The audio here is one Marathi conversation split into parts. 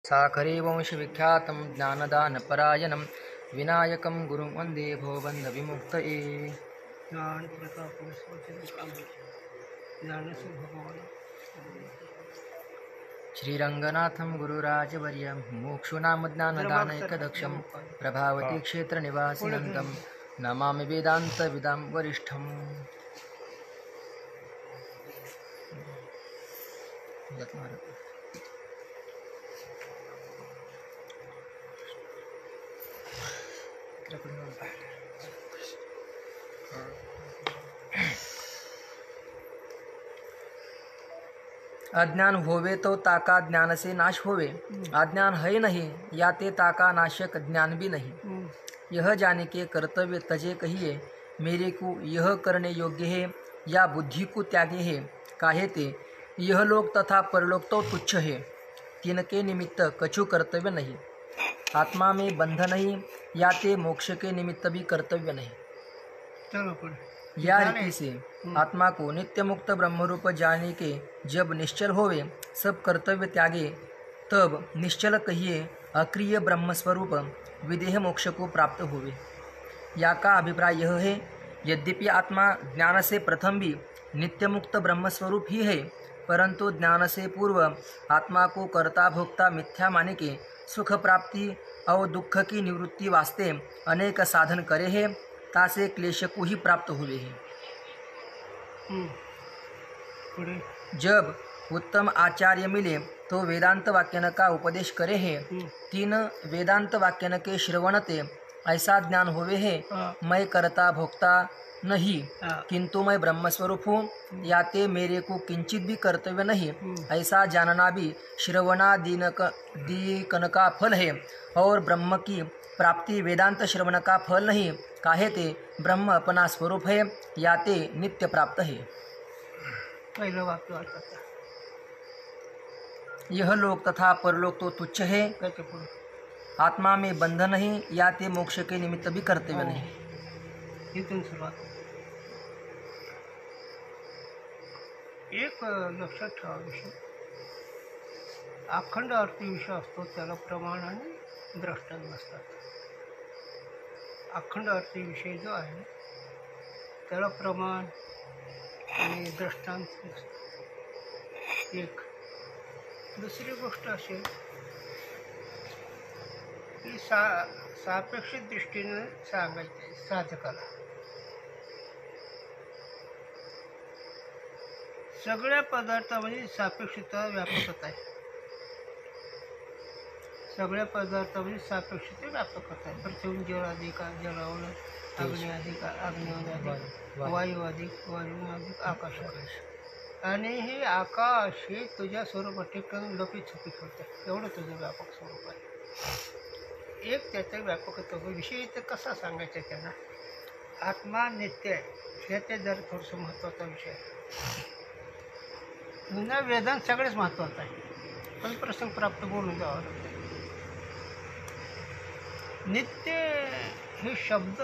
साखरे वंशविख्यातं ज्ञानदानपरायणं विनायकं गुरुं वन्दे भवबन्धविमुक्तये। श्रीरङ्गनाथं गुरुराजवर्यं मुमुक्षूणां प्रभावती क्षेत्रनिवासिनं नमामि वेदान्तविदां वरिष्ठम्। अज्ञान होवे तो ताका ज्ञान से नाश होवे, अज्ञान है नहीं या ते ताका नाशक ज्ञान भी नहीं। यह जाने के कर्तव्य तजे कहिए, मेरे को यह करने योग्य है या बुद्धि को त्यागे है। काहे ते यह लोक तथा परलोक तो तुच्छ है, तिनके निमित्त कछु कर्तव्य नहीं। आत्मा में बंध नहीं या ते मोक्ष के निमित्त भी कर्तव्य नहीं। या रीति से आत्मा को नित्य मुक्त ब्रह्मरूप जाने के जब निश्चल होवे, सब कर्तव्य त्यागे, तब निश्चल कहिए अक्रिय ब्रह्मस्वरूप विदेह मोक्ष को प्राप्त होवे। या का अभिप्राय यह है, यद्यपि आत्मा ज्ञान से प्रथम भी नित्य मुक्त ब्रह्मस्वरूप ही है, परंतु ज्ञान से पूर्व आत्मा को कर्ता भोक्ता मिथ्या माने के सुख प्राप्ति और दुख की निवृत्ति वास्ते अनेक साधन करे है, तासे क्लेश को ही प्राप्त हुए हैं। जब उत्तम आचार्य मिले तो वेदांत वाक्यन का उपदेश करे है। तीन वेदांत वाक्यन के श्रवण ते ऐसा ज्ञान होवे है, मैं कर्ता भोक्ता नहीं किंतु मैं ब्रह्मस्वरूप हूँ, या ते मेरे को किंचित भी कर्तव्य नहीं, ऐसा जानना भी श्रवणादीकन का फल है। और ब्रह्म की प्राप्ति वेदांत श्रवण का फल नहीं, काहे ते ब्रह्म अपना स्वरूप है या ते नित्य प्राप्त है। यह लोक तथा परलोक तो तुच्छ है, आत्मा में बंध नहीं या ते मोक्ष के निमित्त भी कर्तव्य नहीं। एक लक्षात ठेवा विषय, अखंड अर्थी विषय असतो त्याला प्रमाण आणि द्रष्टांत नसतात। अखंड अर्थी विषय जो आहे त्याला प्रमाण आणि दृष्टांत नसतात। एक दुसरी गोष्ट असेल की सापेक्षित दृष्टीने सांगायचे साधकाला। सगळ्या पदार्थामध्ये सापेक्षता व्यापकता आहे, सगळ्या पदार्थामध्ये सापेक्षता व्यापकता आहे। पृथ्वी जल अधिक जलावन, अग्नि अधिक अग्निवन अधिक वायू अधिक वायू अधिक आकाश अधिक। आणि हे आकाश हे तुझ्या स्वरूपात ठिकाणी लपित छपित होतं, एवढं तुझं व्यापक स्वरूप आहे। एक त्याच्या व्यापकता विषयी तर कसा सांगायचं त्यांना, आत्मा नित्य आहे ह्याचे जर थोडंसं महत्त्वाचा विषय आहे। जुन्या वेदांत सगळेच महत्त्वाचं आहे, पण प्रसंग प्राप्त बोलून जावं लागतं। नित्य हे शब्द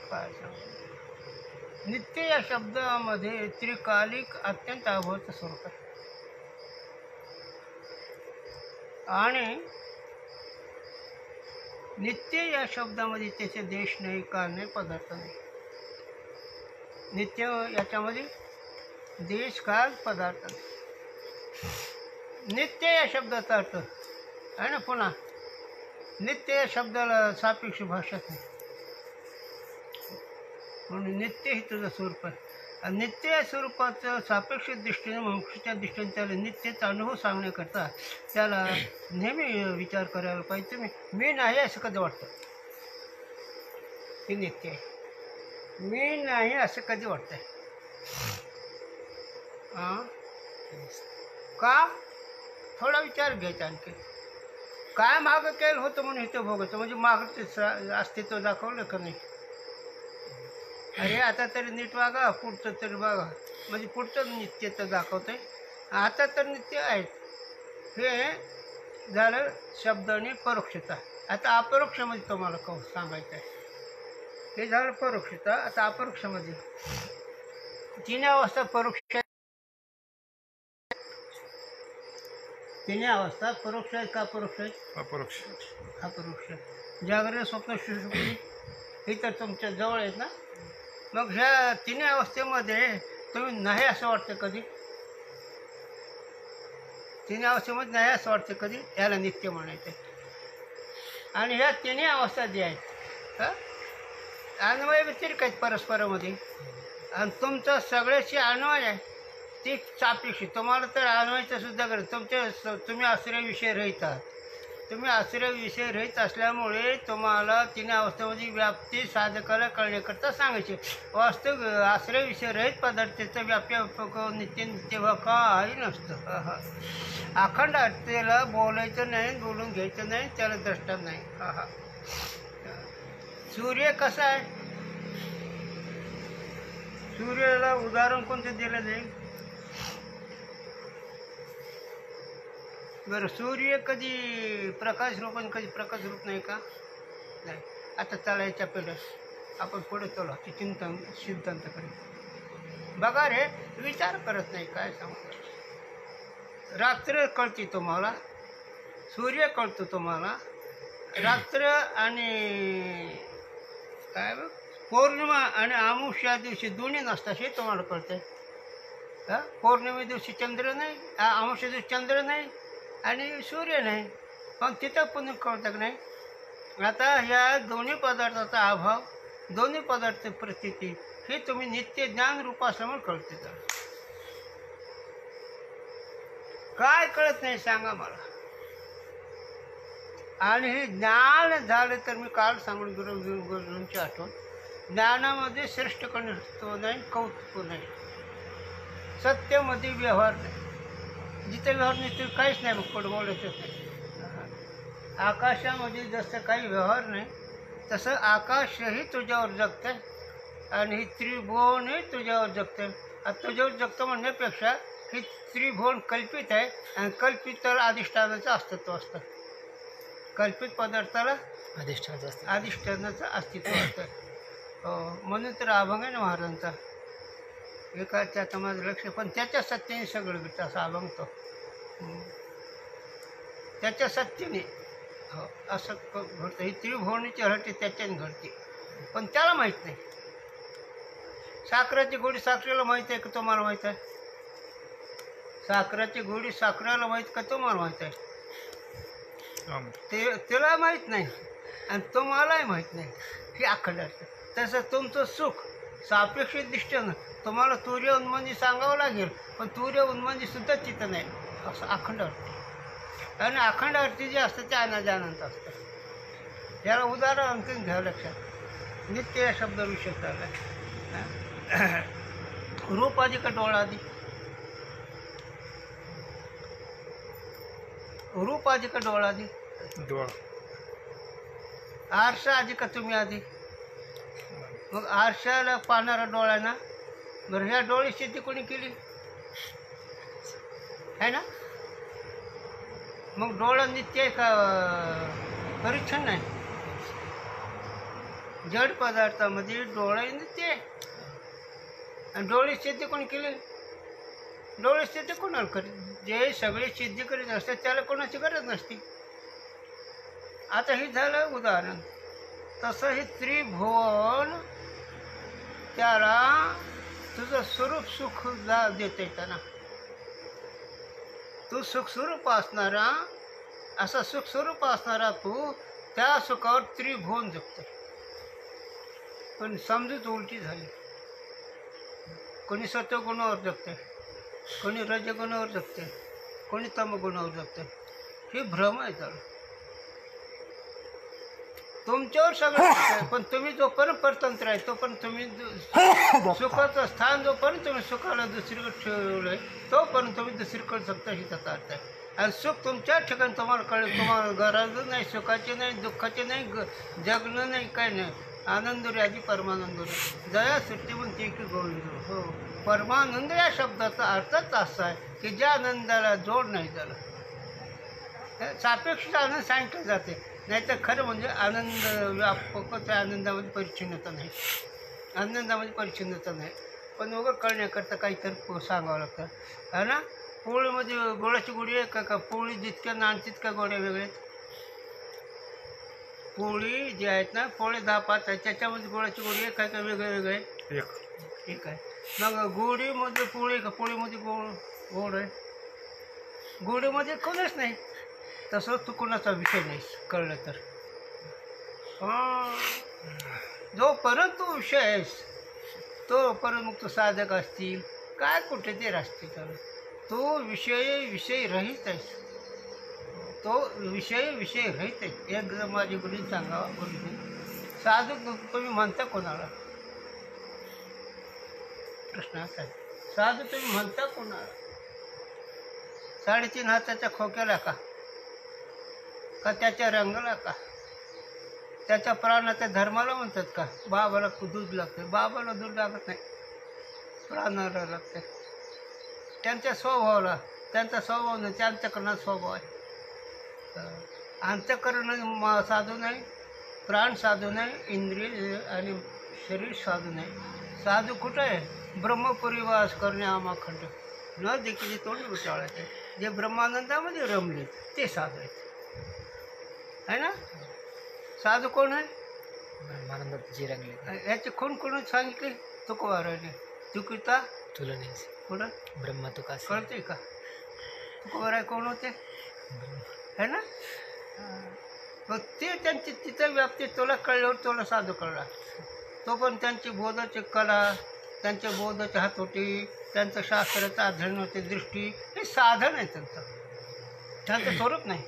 काय सांगतो, नित्य या शब्दामध्ये त्रिकालिक अत्यंत अभूत स्वरूप आहे। आणि नित्य या शब्दामध्ये त्याचे देश नाही, काळ नाही, पदार्थ नाही। नित्य याच्यामध्ये देश काळ पदार्थ नाही। नित्य या शब्दाचा अर्थ आहे ना, पुन्हा नित्य या शब्दाला सापेक्ष भाषाच नाही, म्हणून नित्य हे तुझं स्वरूप आहे। आणि नित्य या स्वरूपाचं सापेक्ष दृष्टीने मोक्षच्या दृष्टीने त्याला नित्यचा अनुभव सांगण्याकरता त्याला नेहमी विचार करायला पाहिजे, मी नाही असं कधी वाटतं, हे नित्य आहे, मी नाही असं कधी वाटतंय का? थोडा विचार घ्यायचा आणखी, काय मागं केलं होतं म्हणून इथं भोगायचं, म्हणजे मागचं अस्तित्व दाखवलं का नाही? अरे आता तरी नीट वागा, पुढचं तरी बघा, म्हणजे पुढचं नित्य तर दाखवतंय, आता तर नित्य आहेत। हे झालं शब्दाने परोक्षता। आता अपरोक्षमध्ये तुम्हाला सांगायचं आहे, हे झालं परोक्षता। आता अपरोक्षमध्ये तीन अवस्था परोक्ष तिन्ही अवस्था परोक्ष आहेत का अपरोक्ष आहेत? अपरोक्ष. अपरोक्ष. जागरण, स्वप्न, सुषुप्ती ही तर तुमच्या जवळ आहेत ना. मग ह्या तिन्ही अवस्थेमध्ये तुम्ही नाही असं वाटतं कधी? तिन्ही अवस्थेमध्ये नाही असं वाटतं कधी? याला नित्य म्हणायचं. आणि ह्या तिन्ही अवस्था ज्या आहेत अन्वय व्यतिरिक्त आहेत परस्परामध्ये. आणि तुमचं सगळ्याची अन्वय आहे ती सापेक्षी. तुम्हाला तर अन्वयाचं सुद्धा गरज. तुम्ही आश्रय विषय रहित आहात. तुम्ही आश्रय विषय रहित असल्यामुळे तुम्हाला तिन्ही अवस्थेमध्ये व्याप्ती साधकाला कळण्याकरता सांगायचे. वास्तव आश्रय विषय रहित पदार्थाचं व्याप्य नित्य नित्य काही नसतं. अखंड अर्थेला बोलायचं नाही, बोलून घ्यायचं नाही, त्याला द्रष्टा नाही. सूर्य कसा आहे? सूर्याला उदाहरण कोणतं दिलं जाईल? बरं, सूर्य कधी प्रकाश रूप आणि कधी प्रकाश रूप नाही का? नाही. आता चला याच्या पहिलं आपण पुढे चला की सिद्धांताकडे. बघा रे, विचार करत नाही काय सांगतो. रात्र कळते तुम्हाला, सूर्य कळतो तुम्हाला. रात्र आणि काय पौर्णिमा आणि अमावस्या दिवशी दोन्ही नसतात हे तुम्हाला कळतं. पौर्णिमे दिवशी चंद्र नाही, अमावस्या दिवशी चंद्र नाही आणि सूर्य नाही. पण तिथं पण कळतं की नाही. आता ह्या दोन्ही पदार्थाचा अभाव, दोन्ही पदार्थ प्रतीती हे तुम्ही नित्य ज्ञान रूप असल्यामुळे कळते. तर काय कळत नाही सांगा मला. आणि हे ज्ञान झालं तर मी काल सांगून गुरुंची आठवण. ज्ञानामध्ये श्रेष्ठ कौतुक नाही, कौतुक नाही. सत्यामध्ये व्यवहार नाही. जिथे व्यवहार नाही तिथे काहीच नाही. मग पुढे बोलायचं नाही. आकाशामध्ये जसं काही व्यवहार नाही तसं आकाशही तुझ्यावर जगतं आणि ही त्रिभुवनही तुझ्यावर जगतं. तुझ्यावर जगतं म्हणण्यापेक्षा ही त्रिभुवन कल्पित आहे आणि कल्पिताला अधिष्ठानाचं अस्तित्व असतं. कल्पित पदार्थाला अधिष्ठानाचं अस्तित्व असतं. म्हणून तर अभंग आहे ना महाराजांचा, एका त्याचं माझं लक्ष. पण त्याच्या सत्याने सगळं घडतं असं अभंग तो. त्याच्या सत्याने हो असं घडतं. ही त्रिभुवनीची हरटी त्याच्याने घडते पण त्याला माहीत नाही. साखराची गोडी साखरेला माहीत आहे का तुम्हाला माहीत आहे? साखराची गोडी साखरेला माहीत का तुम्हाला माहीत आहे? त्याला माहीत नाही आणि तुम्हालाही माहीत नाही. ही अखंड अर्थ. तसं तुमचं सुख सापेक्ष दृष्टीनं तुम्हाला तुर्य उन्मंदी सांगावं लागेल पण तुर्य उन्मंदी सुद्धा तिथं नाही. असं अखंड अर्थ. आणि अखंड अर्थी जे असतं ते अनाजानंत असतं. याला उदाहरण आणखीन घ्यावं लक्षात. नित्य या शब्दावर विषय चालला. रूप आधी का डोळा आधी? रूप आधी का डोळा आधी? डोळा. आरसा आधी का तुम्ही आधी? मग आरशाला पाहणारा डोळा ना. बरं, ह्या डोळी शेती कोणी केली आहे ना. मग डोळा नित्य आहे का परिच्छन्न आहे? जड पदार्थामध्ये डोळा नित्य आहे आणि डोळे सिद्धी कोणी केली? डोळे सिद्धी कोणाला करीत? जे सगळे सिद्धी करीत असतात त्याला कोणाची गरज नसते. आता हे झालं उदाहरण. तसं हे त्रिभुवन त्याला तुझं स्वरूप सुख देत त्यांना. तू सुखस्वरूप असणारा, असा सुखस्वरूप असणारा तू त्या सुखावर त्रिभुवन जगतो. पण समजूत उलटी झाली. कोणी सत्वगुणावर जगते, कोणी रजगुणावर जगते, कोणी तमगुणावर जगते. हे भ्रम आहे. त्याला तुमच्यावर सगळं आहे. पण तुम्ही जोपर्यंत परतंत्र आहे तोपर्यंत तुम्ही सुखाचं स्थान जोपर्यंत तुम्ही सुखाला दुसरीकडे ठेवलं आहे तोपर्यंत तुम्ही दुसरीकडे जगता ही त्याचा अर्थ आहे. आणि सुख तुमच्या ठिकाणी तुम्हाला कळलं. तुम्हाला गरज नाही, सुखाचे नाही, दुःखाचे नाही, जगणं नाही, काय नाही. आनंदुरी आधी परमानंदुरी जया सुट्टी म्हणते की गोविंद. हो, परमानंद या शब्दाचा अर्थच असा आहे की ज्या आनंदाला जोड नाही झाला. सापेक्ष आनंद सांगितलं जाते. नाही तर खरं म्हणजे आनंद व्यापक त्या आनंदामध्ये परिच्छिन्नता नाही. आनंदामध्ये परिच्छिन्नता नाही. पण उगं कळण्याकरता काहीतरी सांगावं लागतं है ना. पोळीमध्ये गोळाची गोळी आहे का पोळी जितक्या नाण तितक्या गोळ्या वेगळ्या आहेत? पोळी जी आहेत ना, पोळी 10-5 आहेत, त्याच्यामध्ये गोळाची गोळी आहे काय काय वेगळे वेगळे आहे? एक आहे. मग गोडीमध्ये पोळी का पोळीमध्ये गोड आहे? गोडीमध्ये कोणच नाही. तसं तू कोणाचा विषय नाही कळलं तर. जोपर्यंत तू विषय आहेस तोपर्यंत मग तू साधक असतील काय कुठे ते असतील तर तो विषय रहित आहेस. तो विषय रहित आहे. एकदा माझी गुढी सांगावा गुरुजी, साधक तुम्ही म्हणता कोणाला? प्रश्न असा आहे, साधू तुम्ही म्हणता कोणाला? 3.5 हाताच्या खोक्याला का त्याच्या रंगाला का त्याच्या प्राणाच्या धर्माला म्हणतात का? बाबाला दूध लागते, बाबाला दूध लागत नाही, प्राणाला लागते. त्यांच्या स्वभावाला, त्यांचा स्वभाव नाही, त्यांच्याकडनं स्वभाव आहे. अंतःकरण साधू नाही, प्राण साधू नाही, इंद्रिय आणि शरीर साधू नाही. साधू कुठं आहे? ब्रह्मपुरी वास करणे आमाखंड न देखील तोंड विचारायचे जे ब्रह्मानंदामध्ये रमले ते साधू आहेत, है ना? साधू कोण आहे? ब्रह्मानंदात जे रंगले. याचे कोण कोण सांगितले? तुकोबाराने. तुकिता तुला नाही कुठं ब्रह्म तुका कळते का? तुकोबाराय कोण होते, है ना? मग ते त्यांची तिथं व्याप्ती तुला कळल्यावर तुला साधू कळला. तो पण त्यांची बोधाची कला, त्यांच्या बोधाची हातोटी, त्यांचं शास्त्राचं अध्ययनाची दृष्टी हे साधन आहे त्यांचं स्वरूप नाही.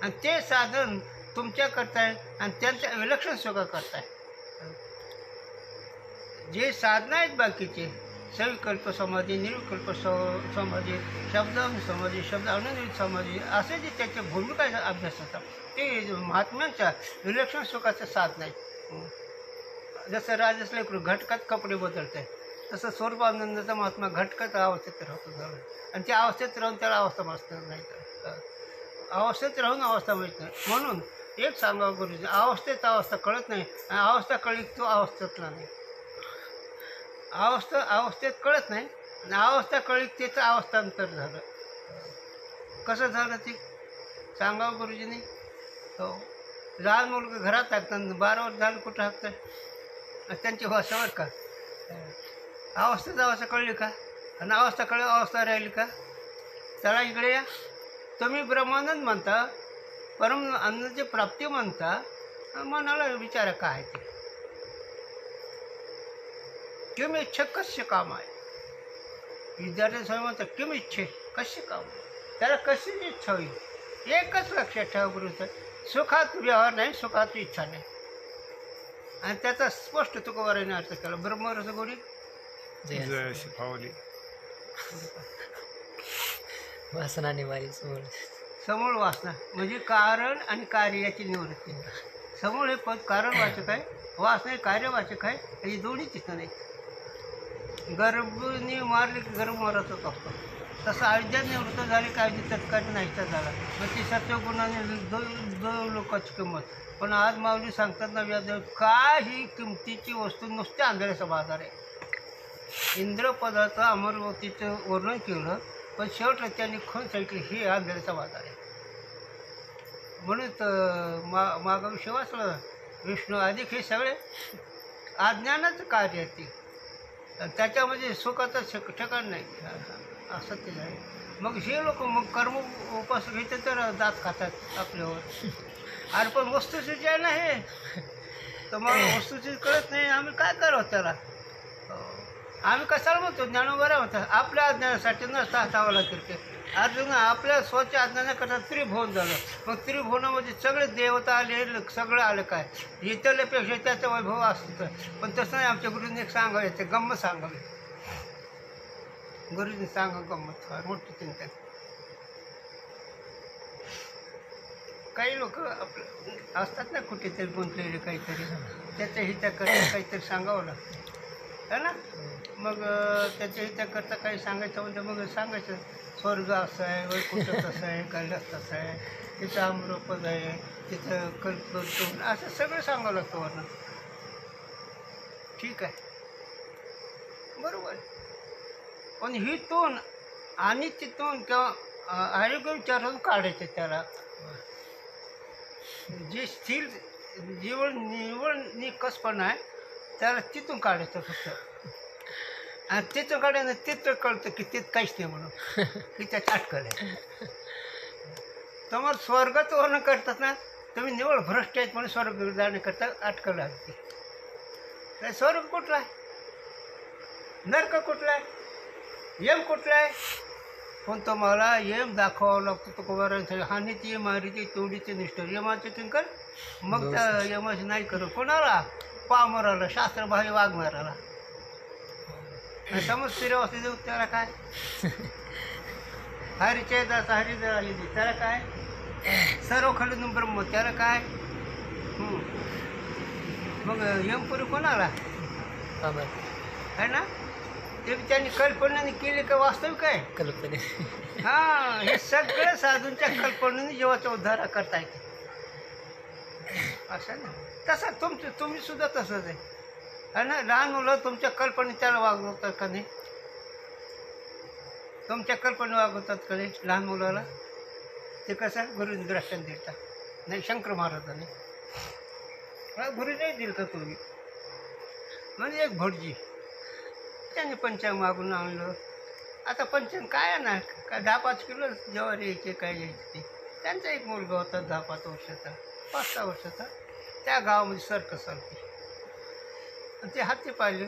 आणि ते साधन तुमच्या करताय आणि त्यांचं विलक्षण सुख करताय. जे साधनं आहेत बाकीचे सविकल्प समाधी, निर्विकल्प समाधी, शब्दानुसमाधी, शब्द अनुनित समाधी असे जे त्याच्या भूमिका अभ्यास होतात ते महात्म्यांच्या विलक्षण सुखाचं साधन आहे. जसं राजसले घटकात कपडे बदलत आहे तसं स्वरूपानंदाचा महात्मा घटकात अवस्थेत राहतो झालं. आणि त्या अवस्थेत राहून त्याला अवस्था माहित नाही. अवस्थेत राहून अवस्था माहीत नाही. म्हणून एक सांगावं गुरुजी, अवस्थेत अवस्था कळत नाही आणि अवस्था कळली तो अवस्थेतला नाही. अवस्थेत कळत नाही आणि अवस्था कळली त्याचं अवस्थांतर झालं. कसं झालं ते सांगावं गुरुजींनी. हो, लहान मुलगा घरात हाकतात, 12 वर्ष झालं कुठं हाकतात? त्यांची भाषावर का अवस्थेत अवस्था कळली का? आणि अवस्था कळली अवस्था राहिली का? चला इकडे या. तुम्ही ब्रह्मानंद म्हणता, परम अन्नाची प्राप्ती म्हणता, मनाला विचारा काय ते किम इच्छा कस्य काम आहे. विद्यार्थी स्वामी म्हणतात किम इच्छे कसे काम, त्याला कशी इच्छा होईल. एकच लक्षात ठेवा गुरुचं, सुखात व्यवहार नाही, सुखात इच्छा नाही. आणि त्याचा स्पष्ट तुकोबाराने अर्थ केला. ब्रह्मरस गोडी वासना निवारी समूळ वासना म्हणजे कारण आणि कार्य याची निवृत्ती. समूळ हे पद कारणवाचक आहे, वासना हे कार्यवाचक आहे. आणि दोन्ही तिथं नाही. गर्भनी मारली की गर्भ मारतच असतो. तसं अविद्या निवृत्त झाली की अविद्या तत्काळ नाहीचा झाला. मग ती सत्वगुणाने दो लोकांची किंमत. पण आज माऊली सांगतात ना व्याज, काही किमतीची वस्तू नुसत्या आंधळ्याचा बाजार आहे. इंद्रपदाचं अमरवतीचं वर्णन केलं पण शेवटला त्यांनी खून सांगितलं हे आंधळ्याचा बाजार आहे. म्हणून तर मागं विषय वाचलं, विष्णू अधिक हे सगळे अज्ञानाचं कार्य आहे ते. त्याच्यामध्ये सुखाचं ठिकाण नाही असं ते आहे. मग हे लोक मग कर्म उपास घेते तर दात खातात आपल्यावर. अरे पण वस्तुस्थिती आहे ना हे, तर मग वस्तुस्थिती कळत नाही. आम्ही काय करावं त्याला? आम्ही कशाला म्हणतो ज्ञानोबरा होता आपल्या अज्ञानासाठी नसता हातावं लागतं ते. अर्जुन आपल्या स्वतः अज्ञानाकरता त्रिभुवन झालं. मग त्रिभुवनामध्ये सगळे देवता आले, सगळं आलं काय इतरल्यापेक्षा त्याचं वैभव असतं. पण तसं नाही. आमच्या गुरुंनी एक सांगायचं गंमत सांगावी. गुरुजी सांगा गंमत फार मोठी चिंता. काही लोक आपलं असतात ना कुठेतरी गुंतलेले काहीतरी, त्याच्या हिताकरता काहीतरी सांगावं लागतं है ना. मग त्याच्या हिताकरता काही सांगायचं म्हणजे मग सांगायचं स्वर्ग असं आहे, वैकुंठ तसं आहे, कैलास तसं आहे, तिथं आम्रपद आहे, तिथं कल्पतून असं सगळं सांगावं लागतं वरनं. ठीक आहे बरोबर. पण ही तोंड आणि तिथून किंवा आरोग्य विचारून काढायचं त्याला. जे स्थिर निवड निकसपणा आहे त्याला तिथून काढायचं फक्त. आणि तिथं काढायला तिथं कळतं की तिथं काहीच नाही म्हणून की त्यात अटकल आहे. तुम्हाला स्वर्गात वर्णन करतात ना, तुम्ही निवड भ्रष्ट आहेत म्हणून स्वर्ग जाण्याकरता अटकल लागते. स्वर्ग कुठला आहे, नरक कुठला आहे, यम कुठला आहे? पण तुम्हाला यम दाखवावं लागतं. तुकोबारांचं हानी ती मारी ती तोडीचे निष्ठर यमाचे किंकर, मग त्या यमाचे नाही करू कोणाला, पामराला, शास्त्रबाह्य वागणाराला. समज स्थिरावस्थेत देऊ त्याला काय, हरीचे दास हरी त्याला काय, सर्व खंड ब्रह्म त्याला काय. मग यमपुरी कोणाला आहे ना, ते त्यांनी कल्पनेने केली का वास्तविक आहे कल्पने. हां, हे सगळं साधूंच्या कल्पनेने जीवाचा उद्धार करता येते. असं ना, तसं तुम्ही सुद्धा तसंच आहे ना. लहान मुलं तुमच्या कल्पने त्याला वागवतात का नाही, तुमच्या कल्पने वागवतात का नाही लहान मुलाला. ते कसं गुरुनी दर्शन देता नाही, शंकर महाराजांनी गुरु नाही दिलं का तुम्ही. म्हणजे एक भटजी त्यांनी पंचांग मागून आणलं. आता पंचांग काय ना, का 10-5 किलो ज्वारी यायचे काय यायचे ते. त्यांचा एक मुलगा होता 10-5 वर्षाचा, 5-6 वर्षाचा. त्या गावामध्ये सर्कस आलती आणि ते हत्ती पाहिले.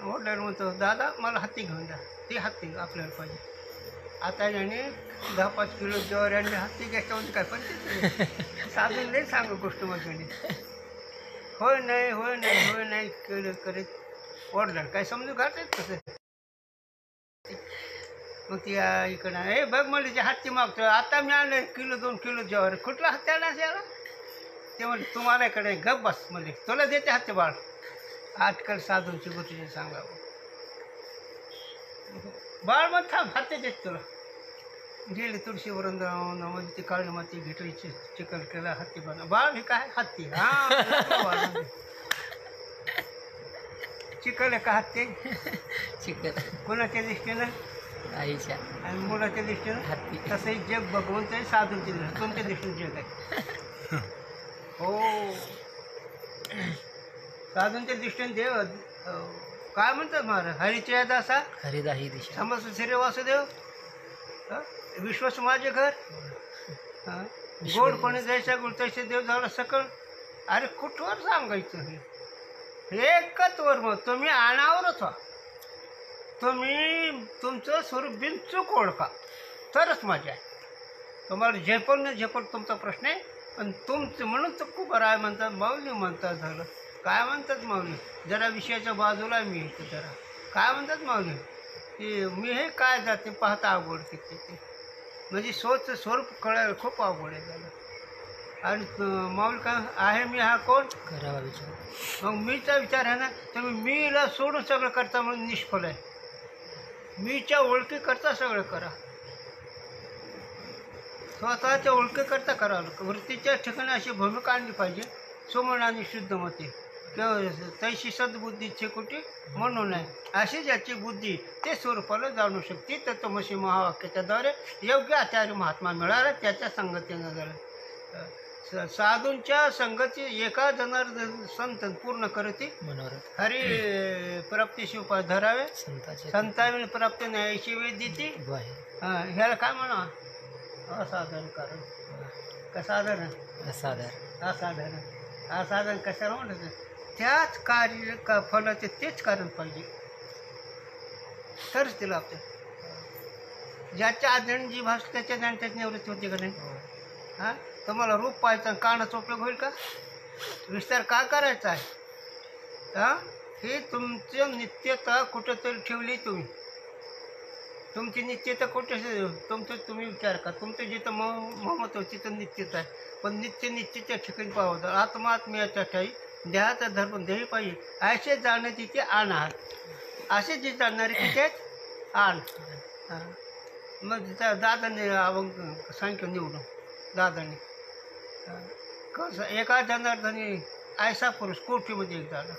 वडिलांना म्हणतो, दादा मला हत्ती घेऊन द्या. ते हत्ती आपल्याला पाहिजे. आता याने 10-5 किलो ज्वारी आणि हत्ती घ्यायच्या म्हणजे काय पण साधून नाही सांगू गोष्ट म्हणजे. होय नाही होय नाही होय नाही केलं करीत वडिलांना काय समजून घालतात कसं. मग ती इकडं हे बघ म्हणजे जे हत्ती मागतो, आता मी आणलं 1-2 किलो ज्वारी. कुठला हत्ती आणला याला. ते म्हणजे तुम्हाला इकडे गप बस म्हणजे तुला देते हत्ती बाळ. आजकाल साधूंची गोष्टी सांगावं. बाळ मग थांब हत्ती देत तुला. गेली तुळशी वृंदावनामध्ये ती काळी माती घेतली, चिकल केला, हत्ती बनला. बाळ हे काय हत्ती. हां, चिकल आहे का हत्ती. चिकन कोणाच्या दृष्टीनं आईच्या आणि मुलाच्या दृष्टीनं हत्ती. तसंही जग भगवंत आहे, साधूंच्या दृष्टी तुमच्या दृष्टीनं जग आहे. हो, साधूंच्या दृष्टीने देव काय म्हणतात महाराज, हरीचे याद असा हरिदाही दिशा समस्त श्री वासुदेव. विश्वास माझे घर. गोडपणे जैसा गुळ तैसे देव झाला सकळ. अरे कुठवर सांगायचं हे, एकच वर. मग तुम्ही आणावरच व्हा. तुम्ही तुमचं स्वरूप बिनचूक ओळखा तरच मजा आहे. तुम्हाला झेपल न झेपल तुमचा प्रश्न आहे. पण तुमचं म्हणून तर खूप बरं आहे म्हणतात, माऊली म्हणतात. झालं काय म्हणतात माऊली, जरा विषयाच्या बाजूला मी येतो जरा. काय म्हणतात माऊली की मी हे काय जाते पाहता अवघड किती म्हणजे स्वरूप कळायला खूप अवघड आहे त्याला. आणि माऊली काय आहे मी हा कोण करावा विचार. मग मीचा विचार आहे ना, तुम्ही मीला सोडून सगळं करता म्हणून निष्फळ आहे. मीच्या ओळखी करता सगळं करा, स्वतःच्या ओळखी करता करावं. वृत्तीच्या ठिकाणी अशी भूमिका आणली पाहिजे. सुमन आणि शुद्ध मते किंवा तैशी सद्बुद्धीचे कुठे म्हणून आहे. अशी ज्याची बुद्धी ते स्वरूपाला जाणू शकते. तत्वमसी महावाक्याच्याद्वारे योग्य आचार्य महात्मा मिळाला, त्याच्या संगतीनं झालं. साधूंच्या संगती एका जनार्दन संत पूर्ण करते मनोरथ हरी प्राप्ती शिवपा धरावे. संताचे संताविन प्राप्ती न्यायशी वेद देते. ह्याला काय म्हणा, असाधारण कारण. का साधारण असाधारण. असाधारण. असाधारण कशाला म्हणतात, त्याच कार्य का फलाचे तेच कारण पाहिजे तरच तिला आपल्या ज्याच्या आधाराने जी भाषा त्याच्या ज्ञान त्याची निवृत्ती होते का नाही. हां, तुम्हाला रूप पाहायचा कानाचा उपयोग होईल का, विस्तार का करायचा आहे. हां, ही तुमचं नित्यता कुठंतरी ठेवली तुम्ही. तुमची नित्यता कुठे तुमचं तुम्ही विचार का. तुमचं जिथं महत्व होतं तिथं नित्यता आहे. पण नित्यच्या ठिकाणी पाहतं आत्मात्म्याच्या ठाई देहाचा धर्म देही पाहिजे. असे जाणं तिथे आण आहात. असे जे जाणणारे तिथेच आण. मग त्या दादाने अभंग सांगितलं निवडून. दादाने कसं एका जनार्दनी ऐसा पुरुष कोटीमध्ये एक झाला.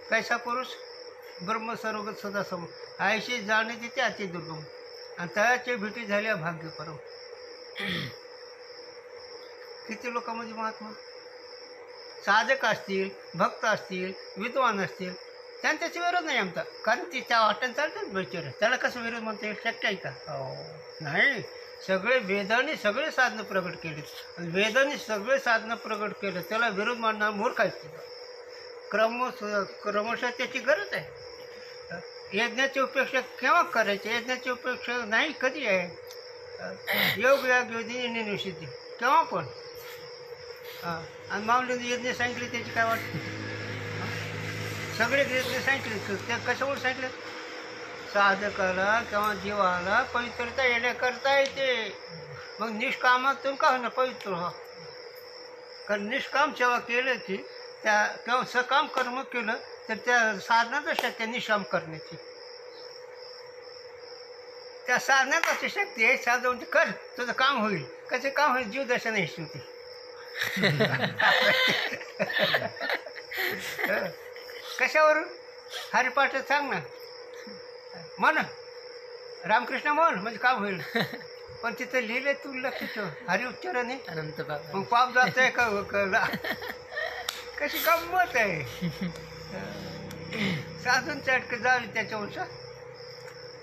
कैसा पुरुष ब्रह्म सर्वगत सदा सम आयशी जाण्याची ते अति दुर्गम आणि तयाचे भेटी झाल्या भाग्य परम. किती लोकांमध्ये महात्मा साधक असतील, भक्त असतील, विद्वान असतील, त्यांच्याशी विरोध नाही आमचा, कारण ती त्या वाटेने चालतात बेचारे. त्याला कसं विरोध म्हणता येईल? शक्य आहे का? नाही. सगळे वेदाने सगळे साधनं प्रगट केली, वेदाने सगळे साधनं प्रगट केलं, त्याला विरोध मांडणार मूर्ख आहेत. क्रमशः त्याची गरज आहे. यज्ञाची उपेक्षा केव्हा करायची? यज्ञाची उपेक्षा नाही कधी आहे? योग याग योजने निषिद्धी केव्हा पण. हां, आणि माऊलीने यज्ञ सांगितले त्याची काय वाटते? सगळे यज्ञ सांगितले, त्या कशामुळे सांगितले? साधकाला किंवा जीवाला पवित्रता येण्याकरता येते. मग निष्कामातून का होणार पवित्र व्हा? कारण निष्काम सेवा केलं की त्या किंवा सकाम कर्म केलं तर त्या साधनाच शक्ती निष्काम करण्याची, त्या साधनाच अशी शक्ती आहे. साधन कर, तुझं काम होईल. कसं काम होईल? जीवदशा नाही शेवटी. कशावरून? हरिपाठ सांग ना, म्हण रामकृष्ण म्हण, म्हणजे काम होईल. पण तिथं लिहिलंय, तू लक्ष ठेव, हरि उच्चारण आहे. अनंत बाबा मग पाप जात आहे का? कशी गंमत आहे. साधून चटक जावी त्याच्यावर.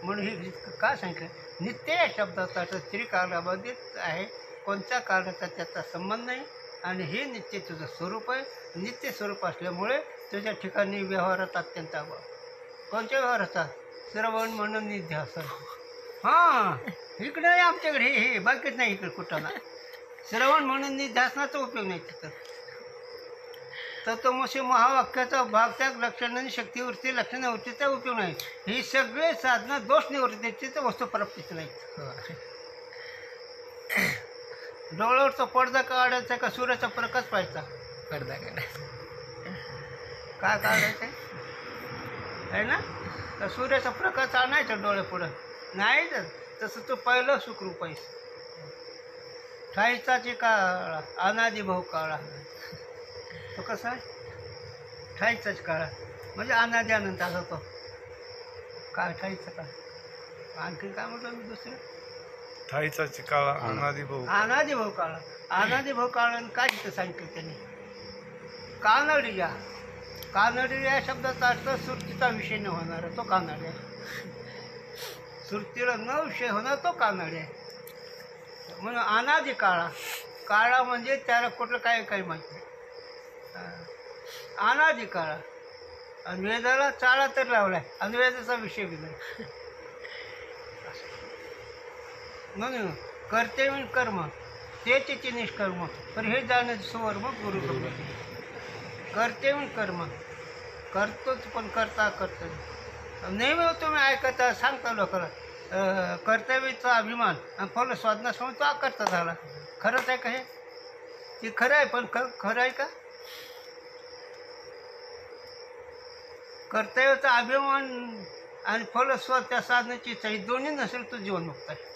म्हणून हे का सांगितलं? नित्य या शब्दाचा त्रिकालाबाधित आहे, कोणत्या काळाचा त्याचा संबंध नाही. आणि हे नित्य तुझं स्वरूप आहे. नित्य स्वरूप असल्यामुळे तुझ्या ठिकाणी व्यवहारात अत्यंत अभाव. कोणत्या व्यवहाराचा? श्रवण म्हणून निध्यासन. हां, इकडे नाही आमच्याकडे, हे बाकीच नाही इकडे कुठं ना. श्रवण म्हणून निध्यासनाचा उपयोग नाही तिथं. तत्वमसी महावाक्याचा भाग त्याग लक्षणाने शक्तीवृत्ती लक्षणावृत्तीचा उपयोग नाही. ही सगळे साधनं दोष निवृत्तीची तर वस्तुप्राप्तीच नाही. डोळ्यावरचा पडदा काढायचा का सूर्याचा प्रकाश पाहायचा? पडदा काढायचा. काय काढायचं आहे ना? तर सूर्याचा प्रकाश आणायचा डोळ्यापुढं नाही. तर तसं तो पहिलं सुखरूप आहे. ठाईचाची काळा अनादी भाऊ काळा. तो कसा आहे? ठाईचाच काळा म्हणजे अनादी अनंत असा तो. काय ठाईचा काळ? आणखी काय म्हटलं मी दुसरं? ठाईचाची काळा अनादी भाऊ. अनादी भाऊ काळा. अनादी भाऊ काळानं काय तिथं सांगितलं त्यांनी? कानडिया. कानडिया या शब्दाचा अर्थ सुरतीचा विषय न होणारा तो कानडी आहे. सुरतीला न विषय होणार तो कानडी आहे. म्हणून अनादी काळा. काळा म्हणजे त्याला कुठलं काय काही माहिती नाही. अनादी काळा. आणि वेदाला चाळा तर लावलाय आणि वेदाचा विषय बी नाही. म्हणून कर्तव्य कर्म तेचे निष्कर्म पण हे जाण्याचं सुवर्म गुरु कर्तव्य कर्म करतोच पण करता कर्तव्य. नेहमी तुम्ही ऐकता सांगता लोकांना कर्तव्याचा अभिमान आणि फल स्वाधनासमोर तो आकर्ता झाला. खरंच आहे का हे? ते खरं आहे, पण खरं आहे का? कर्तव्याचा अभिमान आणि फल स्व त्या साधण्याची इच्छा ही दोन्ही नसेल तो जीवनमुक्त आहे.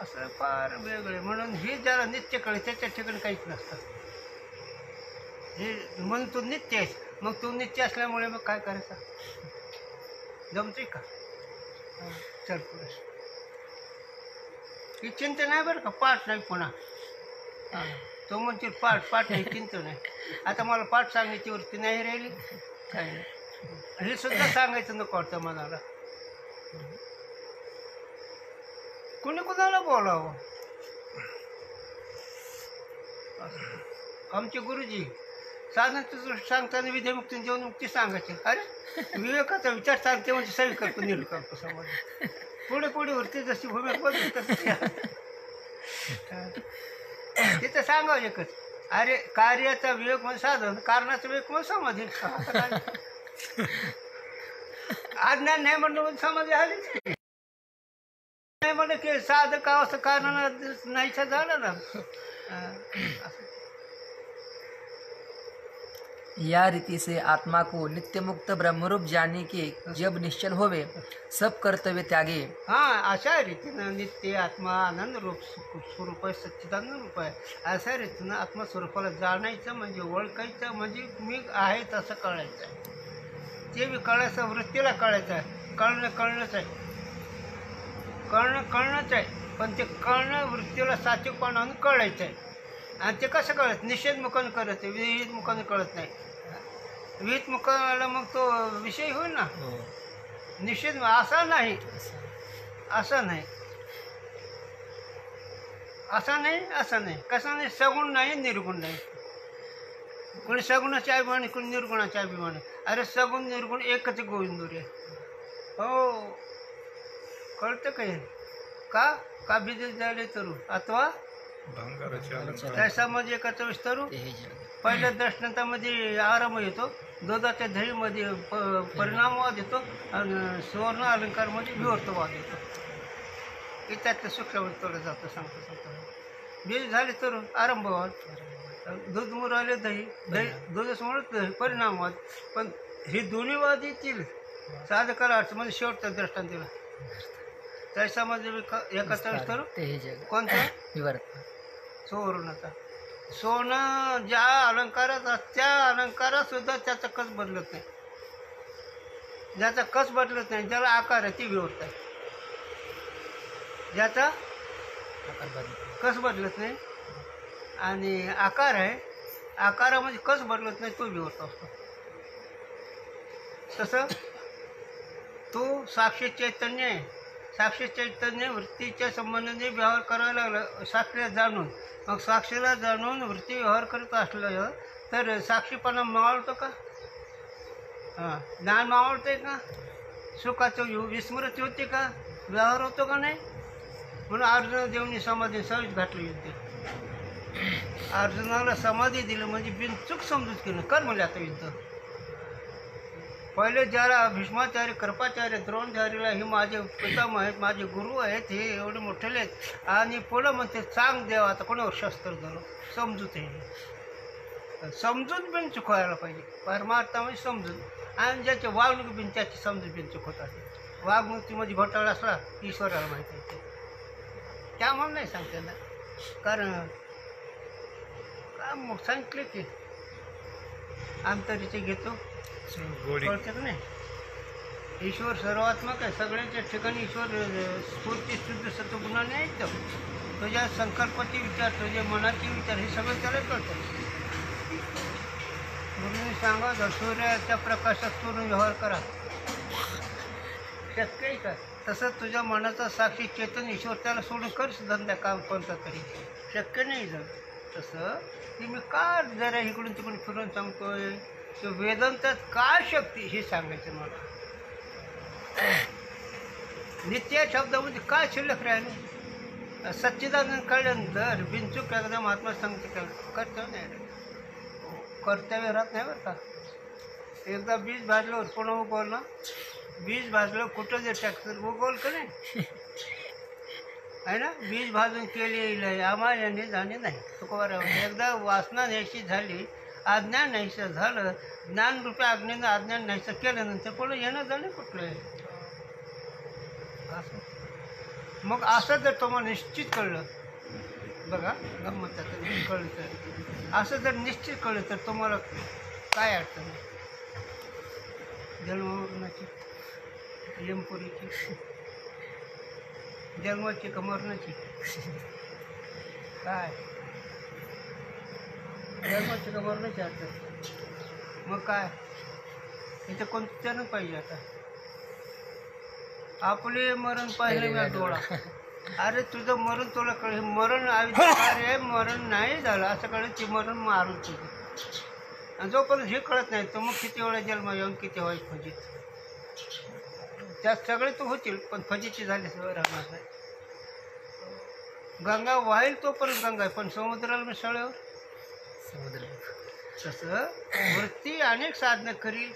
असं फार वेगळे. म्हणून हे ज्याला नित्य कळे त्याच्या ठिकाणी काहीच नसतं. हे म्हणून तू नित्य आहेस. मग तू नित्य असल्यामुळे मग काय करायचं? जमते का? चल पुढे. ही चिंता नाही बरं का, पाठ नाही पुन्हा. तो म्हणते पाठ नाही, चिंता नाही. आता मला पाठ सांगायची वरती नाही राहिली काही नाही. हे सुद्धा सांगायचं नको वाटतं मनाला. कुणी कुणाला बोलावं? आमचे गुरुजी साधनाचं सांगताना विद्यामुक्ती जीवनमुक्ती सांगायचे. अरे विवेकाचा विचार सांगते म्हणजे सविकल्प निर्विकल्प समाज. पुढे पुढे वरती जशी भूमिका बदलत तिथं सांगावं एकच. अरे कार्याचा विवेक म्हणून साधन, कारणाचा विवेक म्हणून समाधी. अज्ञान नाही म्हणणं म्हणून समाधी आलीच नाही म्हणलं की साधक असं कारणाला नाहीसा झालं ना. या रीति से आत्मा को नित्य मुक्त ब्रह्मरूप जाने के जब निश्चल होवे, सब कर्तव्य त्यागे, हां अशा रीतीनं नित्य आत्मा आनंद रूप स्वरूप आहे, सच्चिदानंद रूप आहे. अशा रीतीनं आत्मस्वरूपाला जाणायचं म्हणजे ओळखायचं म्हणजे मी आहे तसं कळायचं आहे. ते बी कळायचं, वृत्तीला कळायचं आहे. कळणंच आहे. कळणंच आहे. पण ते कळणं वृत्तीला साचेपणानं कळायचं आहे. आणि ते कसं कळत? निषेधमुखानं कळत आहे, विहितमुखानं कळत नाही. विहितमुखाला मग तो विषय होईल ना. निषेध असा नाही, असं नाही, असं नाही. कसं नाही? सगुण नाही, निर्गुण नाही. कोणी सगुणाच्या अभिमानी, कोणी निर्गुणाच्या अभिमानी. अरे सगुण निर्गुण एकच गोविंदुरी आहे. हो, कळतं काय? का बिजल झाले तरू अथवा भंगाराचे अलंकार. त्याच्यामध्ये एकाचा विस्तारू पहिल्या दर्शनामध्ये आराम येतो, दुधाच्या दहीमध्ये परिणामवाद येतो आणि सुवर्ण अलंकारमध्ये विवर्तवाद येतो. हे त्यातलं सूक्ष्म थोडं जातं सांगतो. बीज झाले तर आरंभवाद, दूध मुराले दही दूधच दही परिणामवाद. पण हे दोन्ही वाद येतील साधकाला अर्थ म्हणजे शेवटचा दृष्टांत दिला. त्याच्यामध्ये एकाचा विस्तारू कोणता? सुवर्णाचा. सोनं ज्या अलंकारात त्या अलंकारात सुद्धा त्याचा कस बदलत नाही. ज्याचा कस बदलत नाही, ज्याला आकार आहे ती विवर्त आहे. ज्याचा कस बदलत नाही आणि आकार आहे, आकारामध्ये कस बदलत नाही, तो विवर्त असतो. तसं तो साक्षी चैतन्य आहे. साक्षी चैतन्य वृत्तीच्या संबंधाने व्यवहार करायला लागला साक्षीला जाणून. मग साक्षीला जाणून वृत्ती व्यवहार करत असलं तर साक्षीपणा मावळतो का? हां, ज्ञान मावळते का? सुखाचं विस्मृती होते का? व्यवहार होतो का नाही? म्हणून अर्जुन देवनी समाधी सहज घातली होती. अर्जुनाला समाधी दिलं म्हणजे बिनचूक समजूत केलं. कर म्हणजे आता युद्ध. पहिले ज्याला भीष्माचार्य, कृपाचार्य, द्रोणाचार्यला हे माझे पितामह आहेत, माझे गुरु आहेत, हे एवढे मोठेले आहेत. आणि पुढं म्हणते सांग देव आता कोणावर शस्त्र धरू. समजूत आहे, समजून बिन चुकवायला पाहिजे. परमार्थामध्ये समजून. आणि ज्याचे वागणूक बिन त्याची समजून बिन चुकवत असते. वागणुकीमध्ये घोटाळा असला ईश्वराला माहिती आहे. त्यामुळे नाही सांगते ना, कारण काय मग सांगितले की अंतरीचे घेतो गोडी कळतं का नाही? ईश्वर सर्वात्मक आहे. सगळ्यांच्या ठिकाणी ईश्वर स्फूर्ती शुद्ध सत्वगुणाने ऐकतो. तुझ्या संकल्पाचे विचार, तुझ्या मनाचे विचार हे सगळं त्याला कळतं. म्हणून सांगा जर सूर्याच्या प्रकाशात सोडून व्यवहार करा, शक्य आहे का? तसं तुझ्या मनाचा साक्षी चेतन ईश्वर त्याला सोडून कर धंदा काम कोणता तरी, शक्य नाही. जर तसं की मी का जरा इकडून तिकडून फिरून सांगतोय, तो वेदांतात काय शक्ती हे सांगायचं मला. नित्य शब्दामध्ये काय शिल्लक राहिले? सच्चिदानंद कळल्यानंतर बिनचूक एकदा महात्मा सांगते कर्तव्य नाही, कर्तव्य राहत नाही बरं का. एकदा बीज भाजल्यावर पुन्हा उगवलं. बीज भाजलं कुठं जे ट्रॅक्टर उगवलं का नाही आहे ना. बीज भाजून केले आम्हाला जाणे नाही तुकोबाराव. एकदा वासना न्यायची झाली, अज्ञान नाहीसं झालं, ज्ञानरूपी अग्नीनं अज्ञान नाहीसं केल्यानंतर पुढं येणं जाणं कुठलं आहे असं. मग असं जर तुम्हाला निश्चित कळलं, बघा गंमत कळलं तर, असं जर निश्चित कळलं तर तुम्हाला काय अडचण आहे? जन्ममरणाची, यमपुरीची, जन्माची का मरणाची? काय जन्माची का मरणाची अडचण? मग काय इथं कोणतं पाहिजे आता? आपले मरण पाहिले मी डोळा. अरे तुझं मरण तुला कळ, मरण अरे मरण नाही झालं असं कळलं की मरण मारून तुझं. आणि जोपर्यंत हे कळत नाही तो मग किती वेळा जन्म येऊन किती वेळा फजित. त्यात सगळे तो होतील पण फजिती झाल्याशिवाय राहणार नाही. गंगा वाईल तोपर्यंत गंगा आहे, पण समुद्राला मिसळल्यावर समुद्र. तसं वृत्ती अनेक साधनं करील,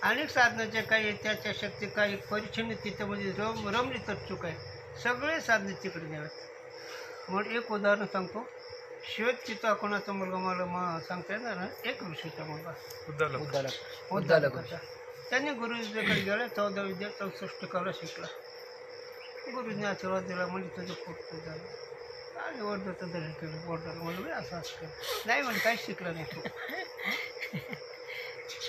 अनेक साधनाच्या काही त्याच्या शक्ती काही परिच्छिन्न तिथं म्हणजे रमली तर चूक आहे. सगळे साधने तिकडे द्यावेत. म्हणून एक उदाहरण सांगतो. श्वेत चित्ता कोणाचा मुलगा मला सांगता येणार ना, एक ऋषीचा मुलगा उद्दालक उद्दालक होता. त्याने गुरुजीकडे गेला, 14 विद्या 64 कला शिकला. गुरुजीने आशीर्वाद दिला, म्हणजे तुझं पोट झालं आणि वर्धाचं दर्शन केलं. वडिलांना म्हणलं असं असतं. नाही म्हणे काहीच शिकलं नाही तू.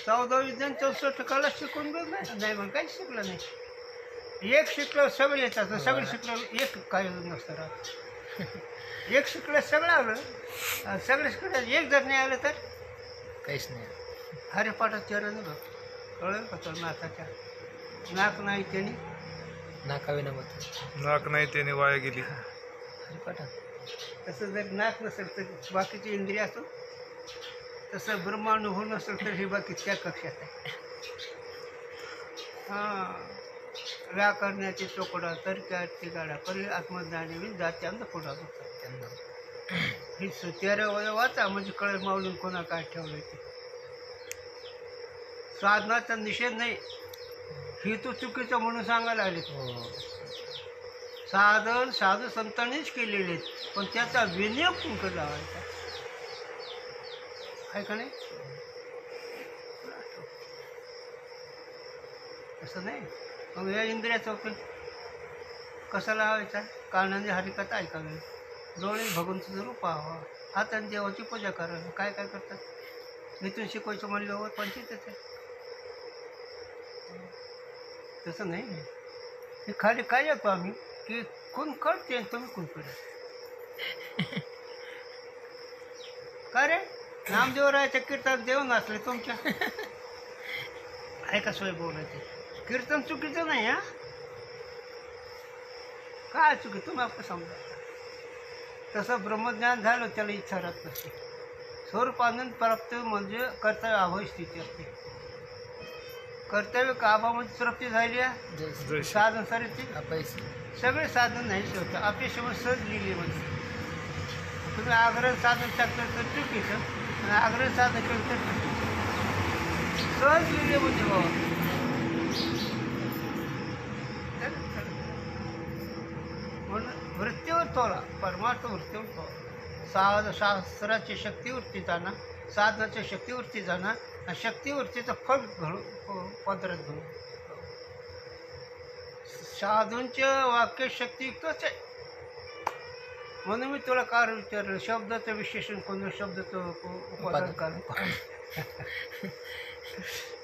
14 विद्या 64 कला शिकून बघ. नाही म्हणे काहीच शिकलं नाही. एक शिकलं सगळे येतात, सगळे शिकलं एक काही नसतं राहत. एक शिकलं सगळं आलं, सगळे शिकलं एक जर नाही आलं तर काहीच नाही. हरिपाठात चरण बघ, कळलं का तो नाकाच्या. नाक नाही त्याने नाकावे नमत नाक नाही त्याने वाया गेली. हरिपाठात. तसं जर नाक नसेल तर बाकीची इंद्रिय असो, तसं ब्रह्मानुभव नसेल तर ही बाकी त्या कक्षात आहे. हां, व्याकरणाची चोकडा तर्काची गाडा परी आत्मज्ञानी विन जात्यांत पुढा होता. त्यांना ही 13 वय वाचा म्हणजे कळेल माऊलीन कोणा काय ठेवलं ते. साधनाचा निषेध नाही, ही तू चुकीचं म्हणून सांगायला आले. हो. साधन साधू संतांनीच केलेले आहेत, पण त्याचा विनियोग कुंकड लावायचा आहे का नाही? तसं नाही. मग या इंद्रियाचा उपयोग कसा लावायचा? कानाने हरिकथा ऐकावी, डोळे भगवंताचं रूप पाहावं, हाताने देवाची पूजा करावी. काय काय करतात इथून शिकवायचं म्हणल्यावर पंचायतच आहे. तसं नाही. हे खाली काय येतो आम्ही की कोण कळते तुम्ही कोण कळत का रे? नामदेवरायाच्या कीर्तन देव नसले तुमच्या ऐका सोय बोलायचे. कीर्तन चुकीचं नाही. हा काय चुकी तुम्ही आपलं समजा. तसं ब्रह्मज्ञान झालं त्याला इच्छा राहत नसते. स्वरूपानंद प्राप्त म्हणजे कर्तव्य अभावी स्थिती असते. कर्तव्य का अभावामध्ये तृप्ती झाली आहे. जय साधन सारे पैसे सगळे साधन नाही शेवटी आपल्या शेवट सहज लिहिली म्हणजे. तुम्ही आग्रह साधन टाकलं तर चुकीचं आणि आग्रह साधन केलं तर चुकीचं. सहज लिहिले म्हणजे बाबा. म्हणून वृत्तीवर तोला, परमार्थ वृत्तीवर तोला. शास्त्राची शक्तीवरती जाणं, साधनाच्या शक्तीवरती जाणं आणि शक्तीवरतीचं फळ घडू पदरात घडू. साधूंचं वाक्य शक्तियुक्तच आहे. म्हणून मी तुला काय विचारलं, शब्दाचं विशेषण कोणतं, शब्दाचं उपादान कारण,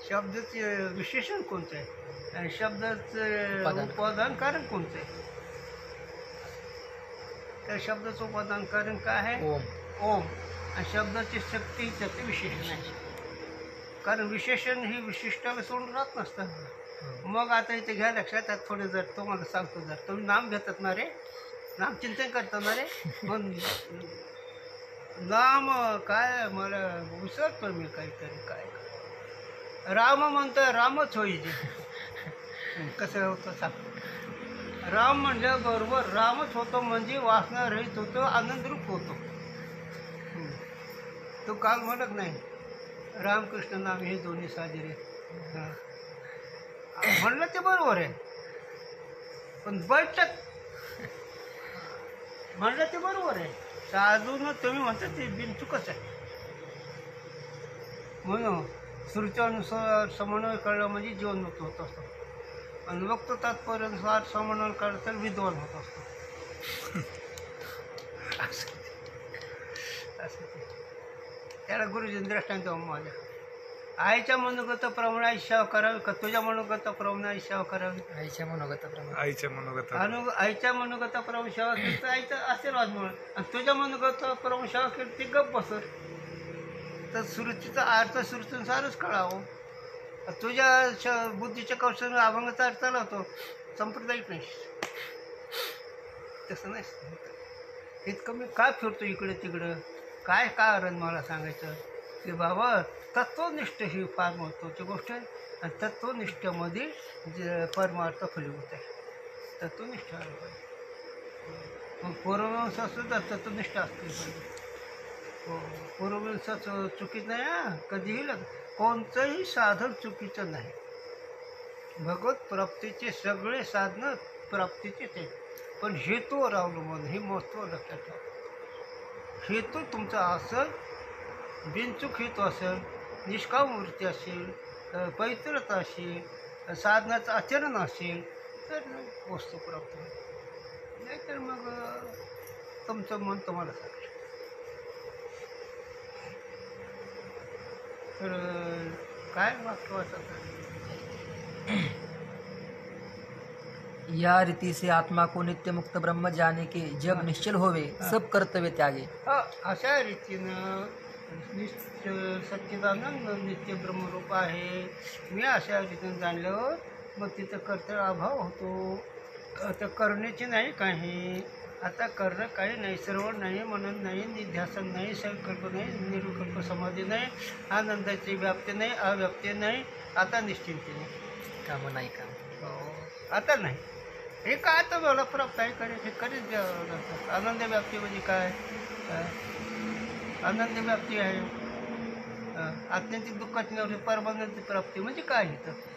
शब्दाचं विशेषण कोणतं आहे आणि शब्दाचं उपादान कारण कोणतं आहे? त्या शब्दाचं उपादान कारण काय आहे? ओम. ओम. आणि शब्दाची शक्ती त्याचे विशेषण आहे. कारण विशेषण ही विशिष्टाला सोडून राहत नसतं. मग आता इथे घ्या लक्षात. आता थोडे जर तुम्हाला सांगतो, जर तुम्ही नाम घेतात ना रे, नामचिंतन करतात ना रे, मग नाम काय मला विसरतो मी काहीतरी. काय राम म्हणतं रामच होईल. कसं होतं सांग. राम म्हणल्याबरोबर रामच होतो म्हणजे वासना रहित होतो, आनंदरूप होतो. तो काल म्हणत नाही रामकृष्ण नाम हे दोन्ही साजरे. म्हणलं ते बरोबर आहे, पण बैठक म्हणलं ते बरोबर आहे. साधून तुम्ही म्हणता ते बिनचुकच आहे. म्हणून श्रुतीनुसार समन्वय कळलं म्हणजे जीवनमुक्त होत असतो, आणि वक्त तात्पर्यानुसार समन्वय कळलं तर विद्वान होत असतो. असं त्याला गुरुजींनी दृष्टांत माझ्या आईच्या मनोगताप्रमाणे आई सेवा करावी का तुझ्या मनोगताप्रमाणे आई सेवा करावी? आईच्या मनोगताप्रमाणे. आईच्या मनोगत आईच्या मनोगताप्रमाणे सेवा केली तर आईचा आशीर्वाद मिळेल, आणि तुझ्या मनोगताप्रमाणे सेवा केली ती गप्प बसर. तर श्रुतीचा अर्थ श्रुतीनुसारच कळावं. तुझ्या बुद्धीच्या कौशल्याने अभंगाचा अर्थ लावतो, सांप्रदायिक नाही. तसं नाही. इतकं मी काय फिरतो इकडे तिकडं, काय कारण मला सांगायचं की बाबा तत्वनिष्ठ ही फार महत्त्वाची गोष्ट आहे. आणि तत्वनिष्ठेमध्ये जे परमार्थ फलीभूत आहे. तत्वनिष्ठ आलं पाहिजे. मग पूर्ववंशासुद्धा तत्वनिष्ठ असली पाहिजे. हो, पूर्ववंशाचं चुकीचं नाही. हां, कधीही कोणतंही साधन चुकीचं नाही. भगवत प्राप्तीचे सगळे साधनं प्राप्तीचेच आहेत, पण हेतूवर अवलंबून हे महत्त्व लक्षात ठेवा. हेतू तुमचा असेल, बिनचूक हेतू असेल, निष्काम वृत्ती असेल, पवित्रता असेल, साधनाचं आचरण असेल, तर वस्तू प्राप्त होईल. नाहीतर मग तुमचं मन तुम्हाला सांगेल. तर काय वाक्य वाचायचं? या रीति से आत्मा को नित्य मुक्त ब्रह्म जाने के जब निश्चल होवे सब कर्तव्य त्यागे. अशा रीतीनं सच्चिदानंद नित्य ब्रह्मरूप आहे, मी अशा रीतीनं जाणल्यावर मग तिथं कर्तव्य अभाव होतो. आता करण्याची नाही काही, आता करणं काही नाही, सर्व नाही, मनन नाही, निध्यासन नाही, संकल्प नाही, निरुकल्प समाधी नाही, आनंदाची व्याप्ती नाही, अव्याप्ती नाही, आता निश्चिंती नाही, काम नाही का. आता नाही. हे काय तर मला प्राप्त आहे करे, हे कधीच द्यावं लागतं. आनंद व्याप्ती म्हणजे काय? आनंद व्याप्ती आहे, आत्यंतिक दुःखाची निवृत्ती, परमानंद प्राप्ती म्हणजे काय? इथं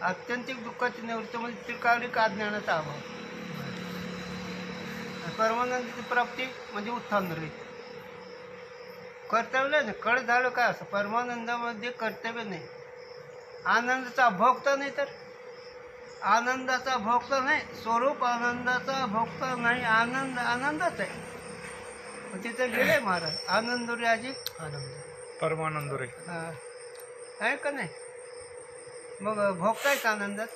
आत्यंतिक दुःखाची निवृत्ती म्हणजे त्रिकालिक अज्ञानाचा अभाव, परमानंदाची प्राप्ती म्हणजे उत्थान रहित. कर्तव्य नाही, कळ झालं काय असं परमानंदामध्ये कर्तव्य नाही, आनंदाचा भोगता नाही, तर आनंदाचा भोगता नाही, स्वरूप आनंदाचा भोगता नाही, आनंद आनंदच आहे. मग तिथं गेले महाराज आनंद राजी आनंद परमानंद रे. आहे का नाही? मग भोगतायच आनंदात,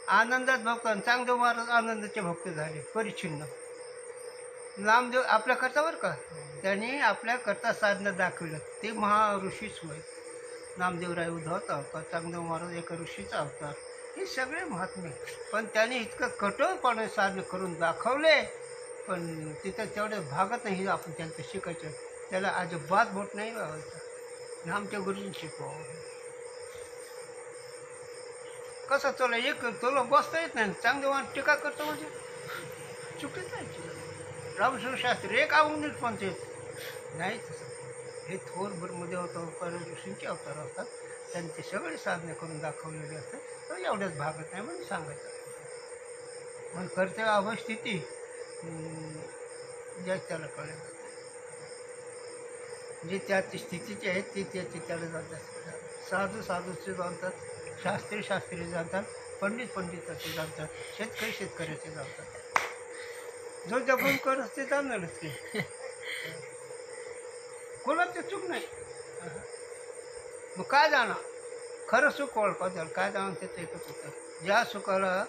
आनंदात भोगता. चांगदेव महाराज आनंदाचे भोगते झाले, परिच्छिन्न. नामदेव आपल्याकरता बरं का, त्यांनी आपल्याकरता साधनं दाखवलं, ते महाऋषीच होय. नामदेवराय उद्धवचा अवतार, चांगदेव महाराज एका ऋषीचा अवतार, हे सगळे महात्मे. पण त्याने इतकं कठोरपणे साधनं करून दाखवले, पण तिथं तेवढं भागत नाही. आपण त्यांचं शिकायचं, त्याला अजिबात बोट नाही लावायचं. आमच्या गुरुजींनी शिकवावं. कसं तुला एक तुला बसता येत नाही, चांगदेव टीका करतो म्हणजे चुकीच आहे. रामकृष्ण शास्त्री एक आवडून पण ते नाही तसं. हे थोर ब्रह्मदेव अवतार ऋषींचे अवतार असतात, त्यांनी ते सगळे साधने करून दाखवलेले असतात. तर एवढ्याच भागत नाही म्हणून सांगायचं. मग कर्तव्य अवस्थिती ज्या त्याला कळेल, जे त्या स्थितीचे आहेत ते त्याला जातात. साधू साधूचे जाणतात, शास्त्री शास्त्री जाणतात, पंडित पंडिताचे जाणतात, शेतकरी शेतकऱ्याचे जाणतात. जो जपून करत ते जाणारच की, कोणाचं चूक नाही. मग काय जाणार? खरं सुख ओळखा झालं, काय जाणं त्याचं एकच होतं. ज्या सुखाला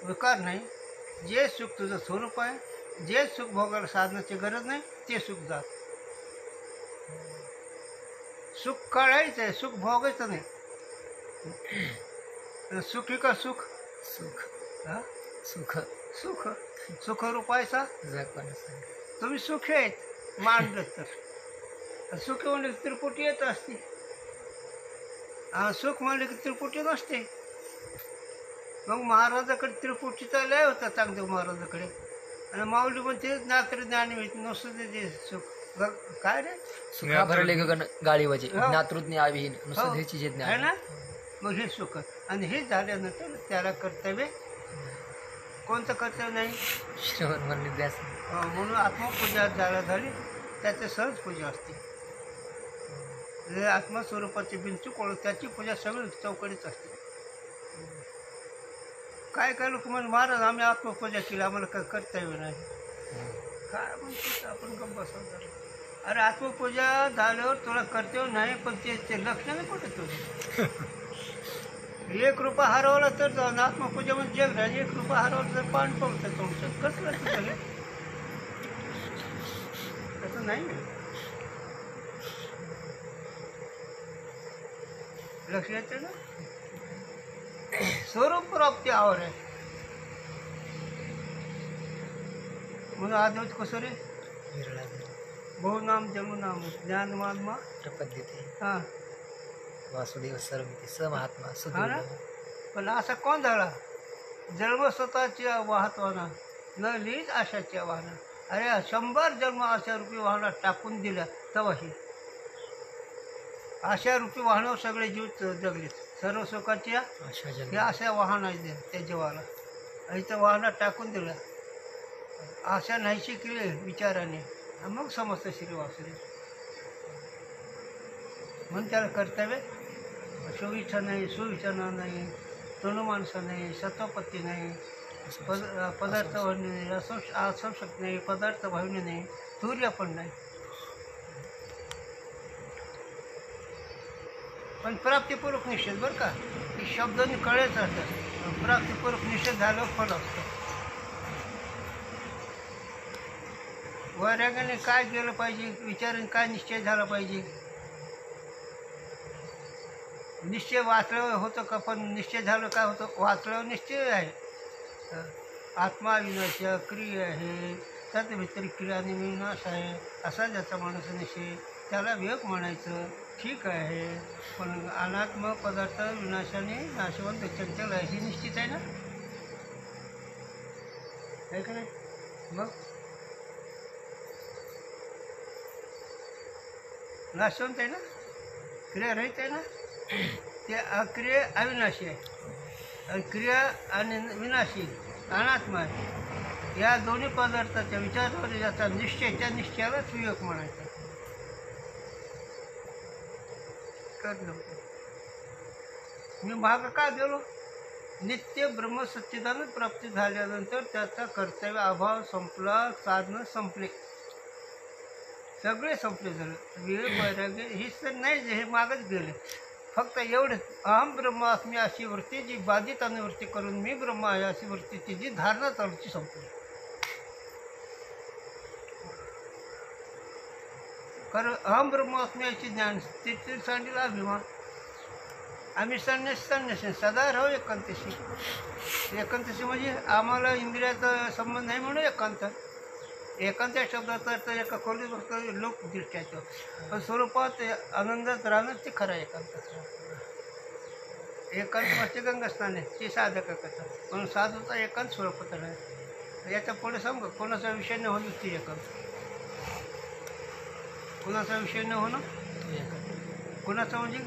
विकार नाही, जे सुख तुझं स्वरूप आहे, जे सुख भोगायला साधनाची गरज नाही, ते सुख जात. सुख काढायचं आहे, सुख भोगायचं नाही. सुखी का सुख? सुख हा सुख सुख सुख रुपायचा जगपाने तुम्ही सुखी आहेत मांडलं तर. सुखी म्हणले की त्रिपुटी येत असते, सुख म्हणले की त्रिपुटी नसते. मग महाराजाकडे त्रिपुटीचा लय होता चांगदेव महाराजाकडे, आणि माऊली म्हणते नात्र ज्ञान नुसतं ते सुख काय रे सुखा भरले गगन गाळी वजे हो. ज्ञातृज्ञ आविहीन हो. नुसतेची जे आहे ज्ञान. ना. मग हे सुख, आणि हे झाल्यानंतर त्याला कर्तव्य कोणतं कर्तव्य नाही. श्रवण म्हणणे ध्यास. म्हणून आत्मपूजा ज्याला झाली त्याची सहज पूजा असते. जे आत्मस्वरूपाची बिनचूक ओळख त्याची पूजा सगळी चौकडीच असते. काय काय लोक म्हणजे महाराज आम्ही आत्मपूजा केली, आम्हाला काय कर्तव्य नाही. काय म्हणतो आपण गप्प बसवतो. अरे आत्मपूजा झाल्यावर तुला कर्तव्य नाही, पण ते लक्षण कुठे तुझं. 1 रुपया हरवला तर जाऊन आत्मपूजा म्हणजे जग राहील. 1 रुपया हरवला तर पाणी पडतं तुमचं कसलं तुझं. तसं नाही लक्ष येते ना. स्वरूप प्राप्ती आवर आहे म्हणून आदिवत कसं रे बहु नाम जन्म नाम ज्ञान मानमा प्रपद्यते हां वासुदेव सर्वमिती स महात्मा हा ना. सुदूर. पण असा कोण झाला जन्म स्वतःच्या वाहतवाना न लिहित आशाच्या वाहना. अरे 100 जन्म आशा रूपी वाहनात टाकून दिल्या तवाही आशा रूपी वाहनावर सगळे जीव जगले. सर्व सुखाच्या आशा हे जन्म अशा वाहन आहे त्या जीवाला, इथं वाहनात टाकून दिलं. आशा नाहीशी केली विचाराने, मग समस्त श्री वासुदेव. म्हणून त्याला कर्तव्य शोविच्छा नाही, सुविचार नाही, तनुमानसा नाही, सत्वपत्ती नाही, पदार्थ भावने नाही, असंशक्त नाही, पदार्थ भावने नाही, तूर्य पण नाही. पण प्राप्तिपूर्वक निषेध बरं का, की शब्दाने कळायचं असतं. प्राप्तिपूर्वक निषेध झाल्यावर फल असतं. वैराग्याने काय केलं पाहिजे, विचाराने काय निश्चय झाला पाहिजे. निश्चय वाचल्यावर होतं का, पण निश्चय झालं काय होतं, वाचल्यावर निश्चय आहे. आत्मा विनाश क्रिया आहे, त्यात क्रिया विनाश आहे, असा ज्याचा माणूस निश्चय, त्याला विवेक म्हणायचं. ठीक आहे, पण अनात्म पदार्थ विनाशाने नाशवंत चंचल आहे हे निश्चित आहे ना, आहे का नाही. मग नाशवंत आहे ना, क्रिया रहित आहे ना. ते अक्रिया अविनाशी आहे, आणि क्रिया आणि विनाशी अनात्मा आहे. या दोन्ही पदार्थाच्या विचारावर ज्याचा निश्चय, त्या निश्चयालाच विवेक म्हणायचा. कळलं. मी मागं का गेलो, नित्य ब्रह्म सच्चिदानंद प्राप्ती झाल्यानंतर त्याचा कर्तव्य अभाव संपला, साधनं संपले, सगळे संपले झालं. विवेक वैराग्य हे तर नाही, हे मागच गेले. फक्त एवढंच, अहम ब्रह्मास्मी अशी वृत्ती, जी बाधित अनुवृत्ती करून मी ब्रह्म आहे अशी वृत्तीची जी धारणा चालूची संपली. कारण अहम ब्रह्मास्मी याची ज्ञान तिथे सांगितलं अभिमान. आम्ही संन्यासी सदा राहू एकांतशी. एकांतशी म्हणजे आम्हाला इंद्रियाचा संबंध नाही म्हणून एकांत. एकांत या शब्दाचा अर्थ एका खोलीत बसतो लोकदृष्ट्याचं, पण स्वरूपात आनंदात राहणं ते खरं एकांत. एकांत म्हणजे गंगास्नान आहे, ते साधकाचं, पण साधूचा एकांत स्वरूपात आहे. याच्या पुढे सांगू, कोणाचा विषय न होणं ती एकांत. कोणाचा विषय न होणं कोणाचा म्हणजे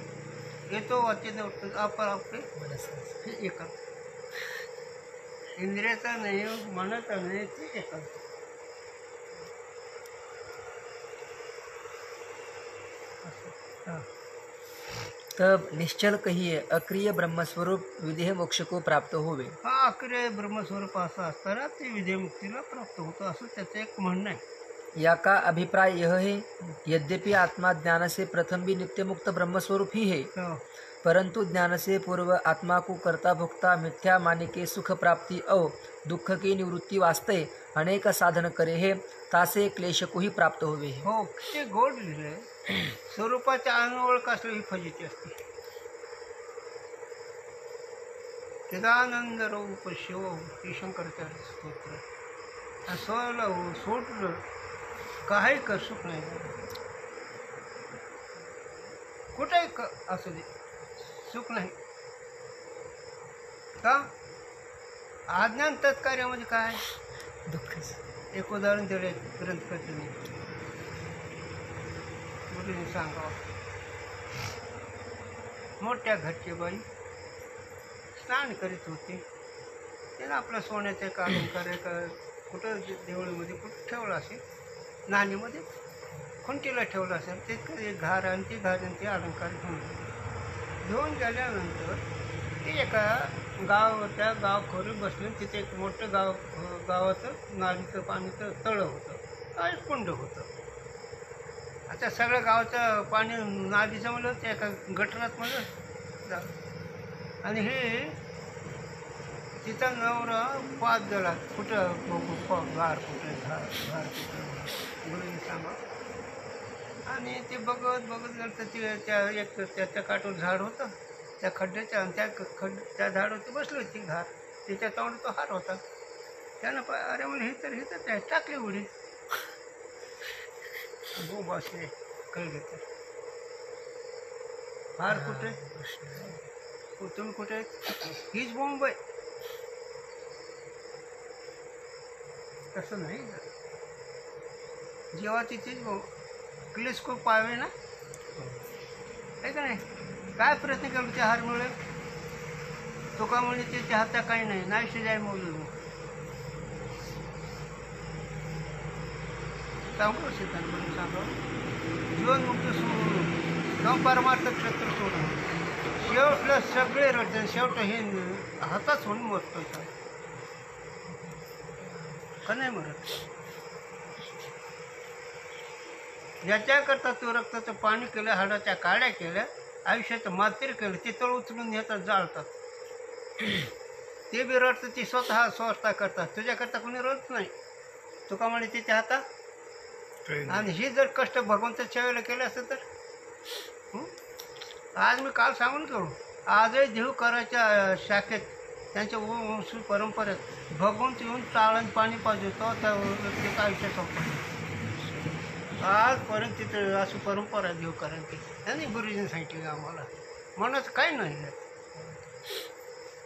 येतो वाचे नव्हतं आपण आपले हे एकांत. इंद्रियाचा नाही, मनाचा नाही, ते एकांत. तब निश्चल कहिए अक्रिय ब्रह्मस्वरूप विदेह मोक्ष को प्राप्त होवे. हा अक्रिय ब्रह्मस्वरूप असं असताना ते विधेयमुक्तीला प्राप्त होतं, असं त्याचं एक म्हणणं आहे. या का अभिप्राय यह है, यद्यपि आत्मा ज्ञान से प्रथम भी नित्य मुक्त ब्रह्मस्वरूप ही है, हो. परंतु ज्ञान से पूर्व आत्मा को कर्ता भोक्ता मिथ्या माने के सुख प्राप्ति और दुख की निवृत्ति वास्ते अनेक साधन करे है, तासे क्लेश को ही प्राप्त होवे है. हो, ते गोड लिहिलंय. स्वरूपाच्या अनोळख असलं ही फजिती असते. चिदानंद रूप शिव हे शंकराचार्य स्तोत्र. सोडलं सोडलं काही कर सुख नाही. कुठेही असू दे सुख नाही. का अज्ञान तत्कार्यामध्ये काय दुःख. एक उदाहरण दिले ग्रंथकर्त्यांनी, मुलीने सांगावं. मोठ्या घरची बाई स्नान करीत होते. त्यानं आपल्या सोन्याचं एक अलंकार कुठं देवळीमध्ये कुठं ठेवलं असेल, नाणीमध्ये खुंटीला ठेवलं असेल. ते घार आणि ते घार आणि ते अलंकार घेऊन गेल्यानंतर ते एका त्या गावखोरी बसले. तिथे एक मोठं गावाचं नालीचं पाणीचं तळं होतं, एक कुंड होतं. आता सगळं गावचं पाणी नालीचं म्हणलं ते एका गटरात म्हणलं. आणि हे तिचा नवरा पाच गेला, कुठं घार कुठे घार कुठं मुलीने सांगा. आणि ते बघत गेलं तर ते त्याच्या काठून झाड होतं, त्या खड्ड्याच्या, आणि त्या झाडावरती बसली होती घार. त्याच्या तोंडात तो हार होता. त्यानं अरे म्हणजे हे तर टाकली उडी. गो बसले कळले तर हार कुठे, तुम्ही कुठे, हीच बॉम्ब आहे. तसं नाही, जेव्हा तिथेच क्लिस खूप पाहावे ना, आहे का नाही. काय प्रयत्न केला त्या हार मिळेल. तुका म्हणजे त्याच्या हातात काही नाही, नाहीशी जाय मोजून. सांगू सिद्धांत म्हणून सांगावं जीवनमुक्त सोडून किंवा परमार्थ क्षेत्र सोडून शेवटला सगळे रडते शेवट हे हातात होऊन मरतो का नाही मरत ज्याच्याकरता तो रक्ताचं पाणी केलं हाडाच्या काड्या केल्या आयुष्याचं मातीर केलं ते तळ उचलून येतात जाळतात ते बी रडतं ती स्वतः करतात तुझ्याकरता कोणी रडत नाही तुका म्हणे तिच्या हातात काही नाही. आणि हे जर कष्ट भगवंताच्या वेळेला केलं असतं तर हं? आज मी काल सांगून गेलो आजही देवकराच्या शाखेत त्यांच्या वंश परंपरेत भगवंत येऊन चाळण पाणी पाजवतो त्या व्यक्तीचं आयुष्य संपत आजपर्यंत तिथं अशी परंपरा आहे देवकरांची त्यांनी गुरुजींनी सांगितली आम्हाला मनाचं काही नाही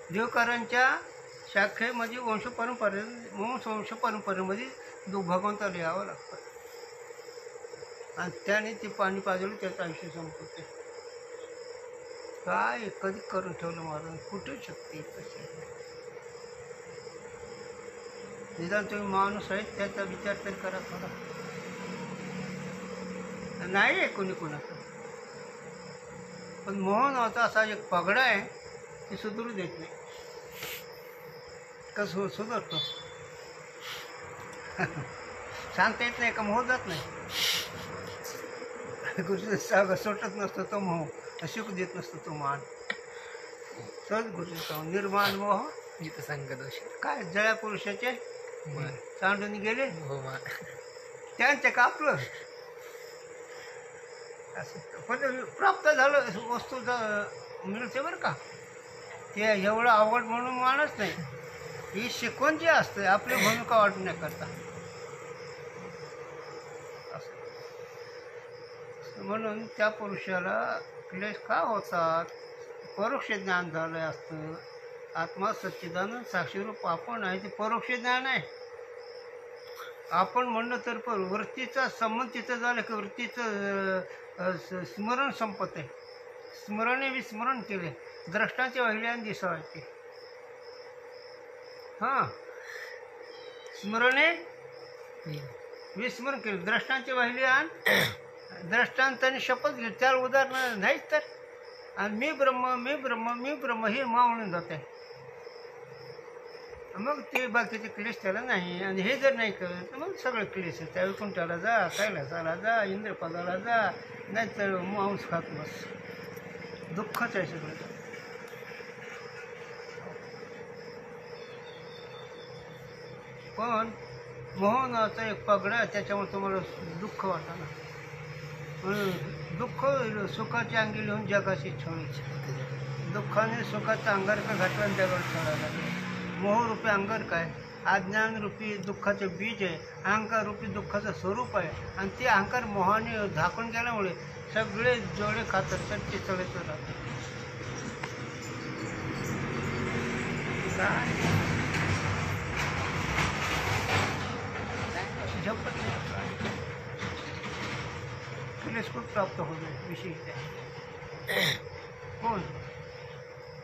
देवकरांच्या शाखेमध्ये वंश परंपरेमध्ये भगवंताला यावं लागतं आणि त्याने ते पाणी पाजवलं त्याचं आयुष्य संपवते काय कधी करून ठेवलं महाराज कुठे शक्ती कशी निदान तुम्ही माणूस आहेत त्याचा विचार तरी करा थोडा नाही आहे कोणी कोणाचं पण मोहन होता असा एक पगडा आहे ते सुधरू देत नाही कसं सुधारतो सांगता येत नाही का मोह जात नाही गुरुजी सुटत नसतो तो मोह शिकू देत नसतो तो मान सहज गुरुजी निर्माण मोह जिथं संग दोष काय जळ्या पुरुषाचे बरं. सांडून गेले हो मा त्यांचे कापलं असं पण प्राप्त झालं वस्तू मिळते बरं का ते एवढं आवड म्हणून मानच नाही ही शिकवण जी असते आपली भूमिका वाढवण्याकरता म्हणून त्या पुरुषाला क्लेश का होतात परोक्ष ज्ञान झालं असतं आत्मा सच्चिदानंद साक्षीरूप आपण आहे ते परोक्ष ज्ञान आहे आपण म्हणलं तर वृत्तीचा संबंध तिथं झालं की वृत्तीचं स्मरण संपत आहे स्मरणे विस्मरण केले द्रष्टाच्या वहिल्याने दिसायचे हां स्मरणे विस्मरण केले द्रष्टांचे वहिल्यान द्रष्टांताने शपथ घेतली त्याला उदाहरण नाहीच तर आणि मी ब्रह्म हे मावळून जाते मग ते बाकीचे क्लेश त्याला नाही आणि हे जर नाही केलं तर मग सगळं क्लेश आहे त्या वैकुंठाला जा कैलासाला जा इंद्रपदाला जा नाही तर मांस खात बस दुःखच आहे सगळं पण मोहनाचा एक पगडा त्याच्यामुळे तुम्हाला दुःख वाटतं ना म्हणून दुःख सुखाची अंगी लिहून जगाशी छळीच दुःखाने सुखाचा अंगारका घातला आणि जगाला छळायला लागला मोहरूपी अंगार काय अज्ञान रूपी दुःखाचं बीज आहे अहंकार रूपी दुःखाचं स्वरूप आहे आणि ते अहंकार मोहाने झाकून गेल्यामुळे सगळे जोडे खातात चटके चढत राहतात काय झपत नाही क्लेश खूप प्राप्त होतो विषयी कोण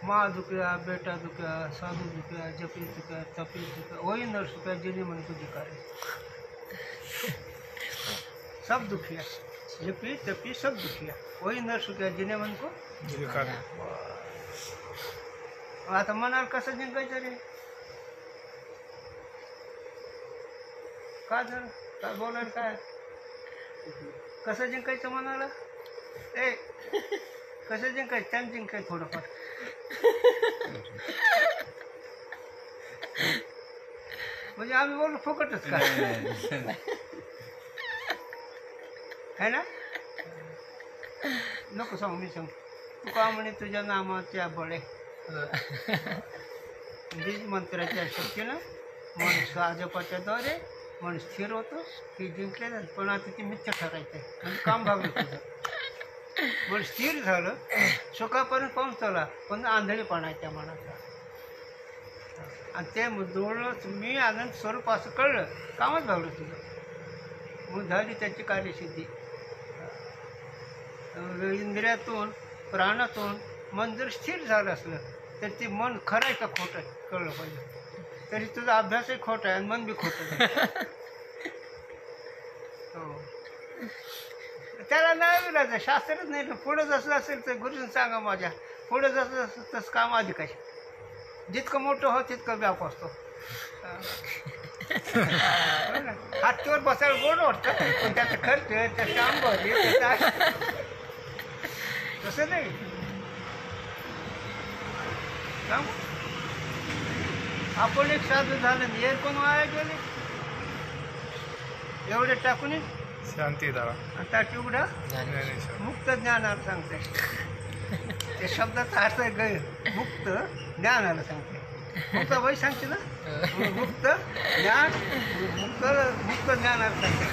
माळ दुखल्या बेटा दुखल्या साधू दुखल्या जपी दुखल्या तपी दुखल्या वही नर सुखल्या जिने मन तुझी कार्य सब दुखिया जपी तपी सब दुखिया वही नर सुखल्या जिने मन को जे काय आता मनाला कसं जिंकायचं रे का झालं काय बोलायला काय कसं जिंकायचं मनाला ए कसं जिंकायचं त्यानं जिंकाय थोडंफार म्हणजे आम्ही बोललो फुकटच काय है ना नको सांगू मी सांग तू का म्हणे तुझ्या नामाच्या बळे बीज मंत्राच्या शक्तीनं मन साजपाच्याद्वारे मन स्थिर होतो की जिंकले जात पण आता ती मिथ्या ठरायचं आहे म्हणजे काम भागलं तुझं मन स्थिर झालं सुखापर्यंत पोहोचला पण आंधळीपणा आहे त्या मनाचा आणि ते डोळं मी आनंद स्वरूप असं कळलं कामच भागलं तुझं मग झाली त्याची कार्यसिद्धी इंद्रियातून प्राणातून मन जर स्थिर झालं असलं तर ते मन खरं आहे का खोटं आहे कळलं पाहिजे तरी तुझा अभ्यासही खोटा आहे आणि मन बी खोटं आहे हो त्याला नाही विलायचं, शास्त्रच नाही ना. पुढं जसं असेल तर गुरुजींनी सांगा माझ्या, पुढं जसं असेल तसं काम अधिक आहे. जितकं मोठं हो तितकं व्याप असतो. हातवर बसायला गोड वाटतं, पण त्याचा खर्च, त्याचं आंबोली, तसं नाही. आपण एक साधू झालं, येर कोण वाया गेले एवढे टाकून शांती दादा आता उघडा ज्ञानेश्वर मुक्त ज्ञानाला सांगते. ते शब्दाचा अर्थ आहे गैर, मुक्त ज्ञानाला सांगते. मुक्त बाई सांगते ना, मुक्त ज्ञान, मुक्त ज्ञानाला सांगते.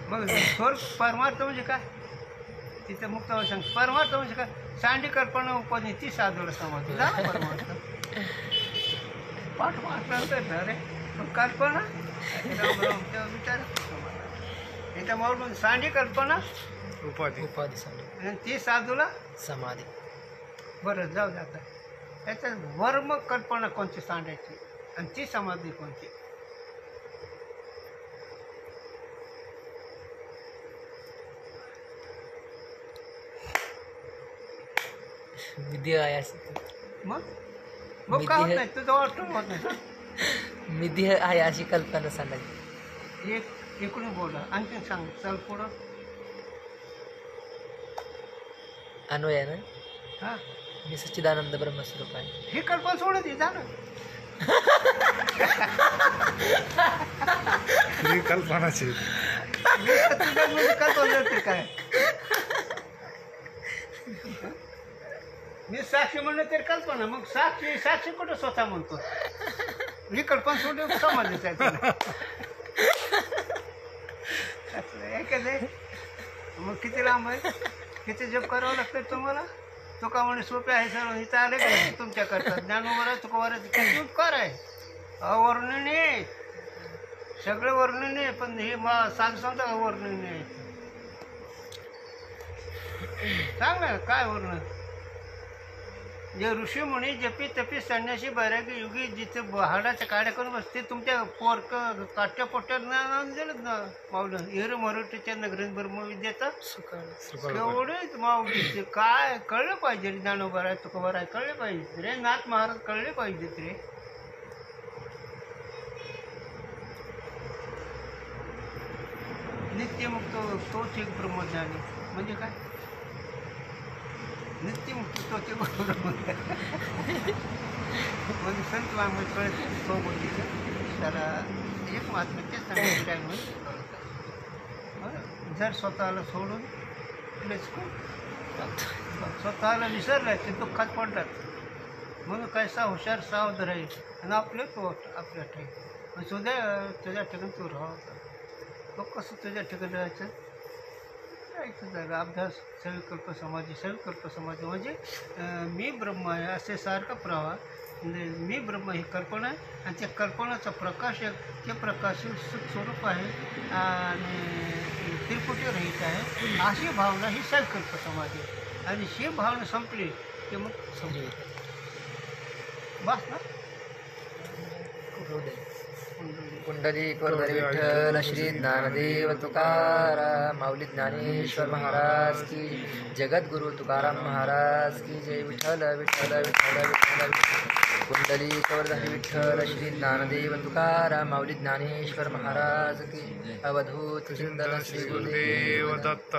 मग स्वर्ग परमार्थ म्हणजे काय, तिथे मुक्त सांगते. परमार्थ म्हणजे काय, सांडी कल्पना उपनी ती साधूला समजते. जा परमार्थ पाठ वाचलं रे, पण कल्पना विचार इथं म्हणून सांडी कल्पना उपाधी उपाधी समजा आणि ती साधूला समाधी. बरं जाऊ दे. आता याच्यात वर्म कल्पना कोणती सांडायची आणि ती समाधी कोणती. विधी आहे अशी मग मग काय होत नाही, तुझं वाटून होत नाही. विधी आहे अशी कल्पना सांगायची. एक इकडून बोला, आणखीन सांग. चल पुढं. अन्वय आहे ना, हां मी सच्चिदानंद ब्रह्मस्वरूप आहे. ही कल्पना सोडत जा ना. ही कल्पनाची तुझ्यामध्ये कल्पना जाते काय. मी साक्षी म्हणलं तरी कल्पना. मग साक्षी साक्षी कुठं स्वतः म्हणतो. ही कल्पना सोडून समजलं त्याला. मग किती लांब आहे, किती जप करावं लागतं तुम्हाला. तुका म्हणे सोपे आहे सर्व. इथं आले का तुमच्याकरता ज्ञानोबर तुकोबर किती उपकार आहे. अवर्णनीय सगळं वर्णनीय, पण हे साधू सांगता अवर्णनीय. सांग ना काय वर्णन. जे ऋषी मुनी जपी तपी संन्यासी बैरागी युगी जिथे हाडाच्या काड्या करून बसते, तुमच्या पोरक काट्या पोट्या ज्ञान दिलं ना माऊलं. हिर मराठीच्या नगरीत ब्रह्मविद्येचा एवढेच माऊलीचे काय कळलं पाहिजे. ज्ञानोबर आहे तुकोबर आहे कळले पाहिजे रे. नाथ महाराज कळले पाहिजेत रे. नित्यमुक्त तोच एक ब्रह्मज्ञानी म्हणजे काय. नित्यमुक्त तोच एक ब्रह्मज्ञानी म्हणजे संत लांब कळत सोबतीचं त्याला एक महात्मा तेच सांगायचं काय म्हणून. जर स्वतःला सोडून स्वतःला विसरलाय ते दुःखात पडतात. म्हणून काय हुशार सावध राहील आणि आपले पोट आपल्या ठिकाणी तुझ्या ठिकाणी तू राहावं. तो कसं तुझ्या ठिकाणी राहायचं जायचं जागा. अभ्यास सविकल्प समाधी. सविकल्प समाधी म्हणजे मी ब्रह्म आहे असे सारखं प्रवाह. म्हणजे मी ब्रह्म ही कल्पना आहे आणि त्या कल्पनाचा प्रकाश आहे. ते प्रकाश स्वरूप आहे आणि त्रिपुटी रहित आहे. अशी भावना ही सविकल्प समाधी. आणि ही भावना संपली की मग संपली बस ना. पुंडलिक वरदहरी विठ्ठल श्री ज्ञानदेव तुकाराम माऊली ज्ञानेश्वर महाराज की जगद्गुरु तुकाराम महाराज की जय. विठ्ठल विठ्ठल विठ्ठल विठ्ठल. पुंडलिक वरदहरी विठ्ठल श्री ज्ञानदेव तुकाराम माऊली ज्ञानेश्वर महाराज की. अवधूत चिंतन श्री गुरुदेव दत्त.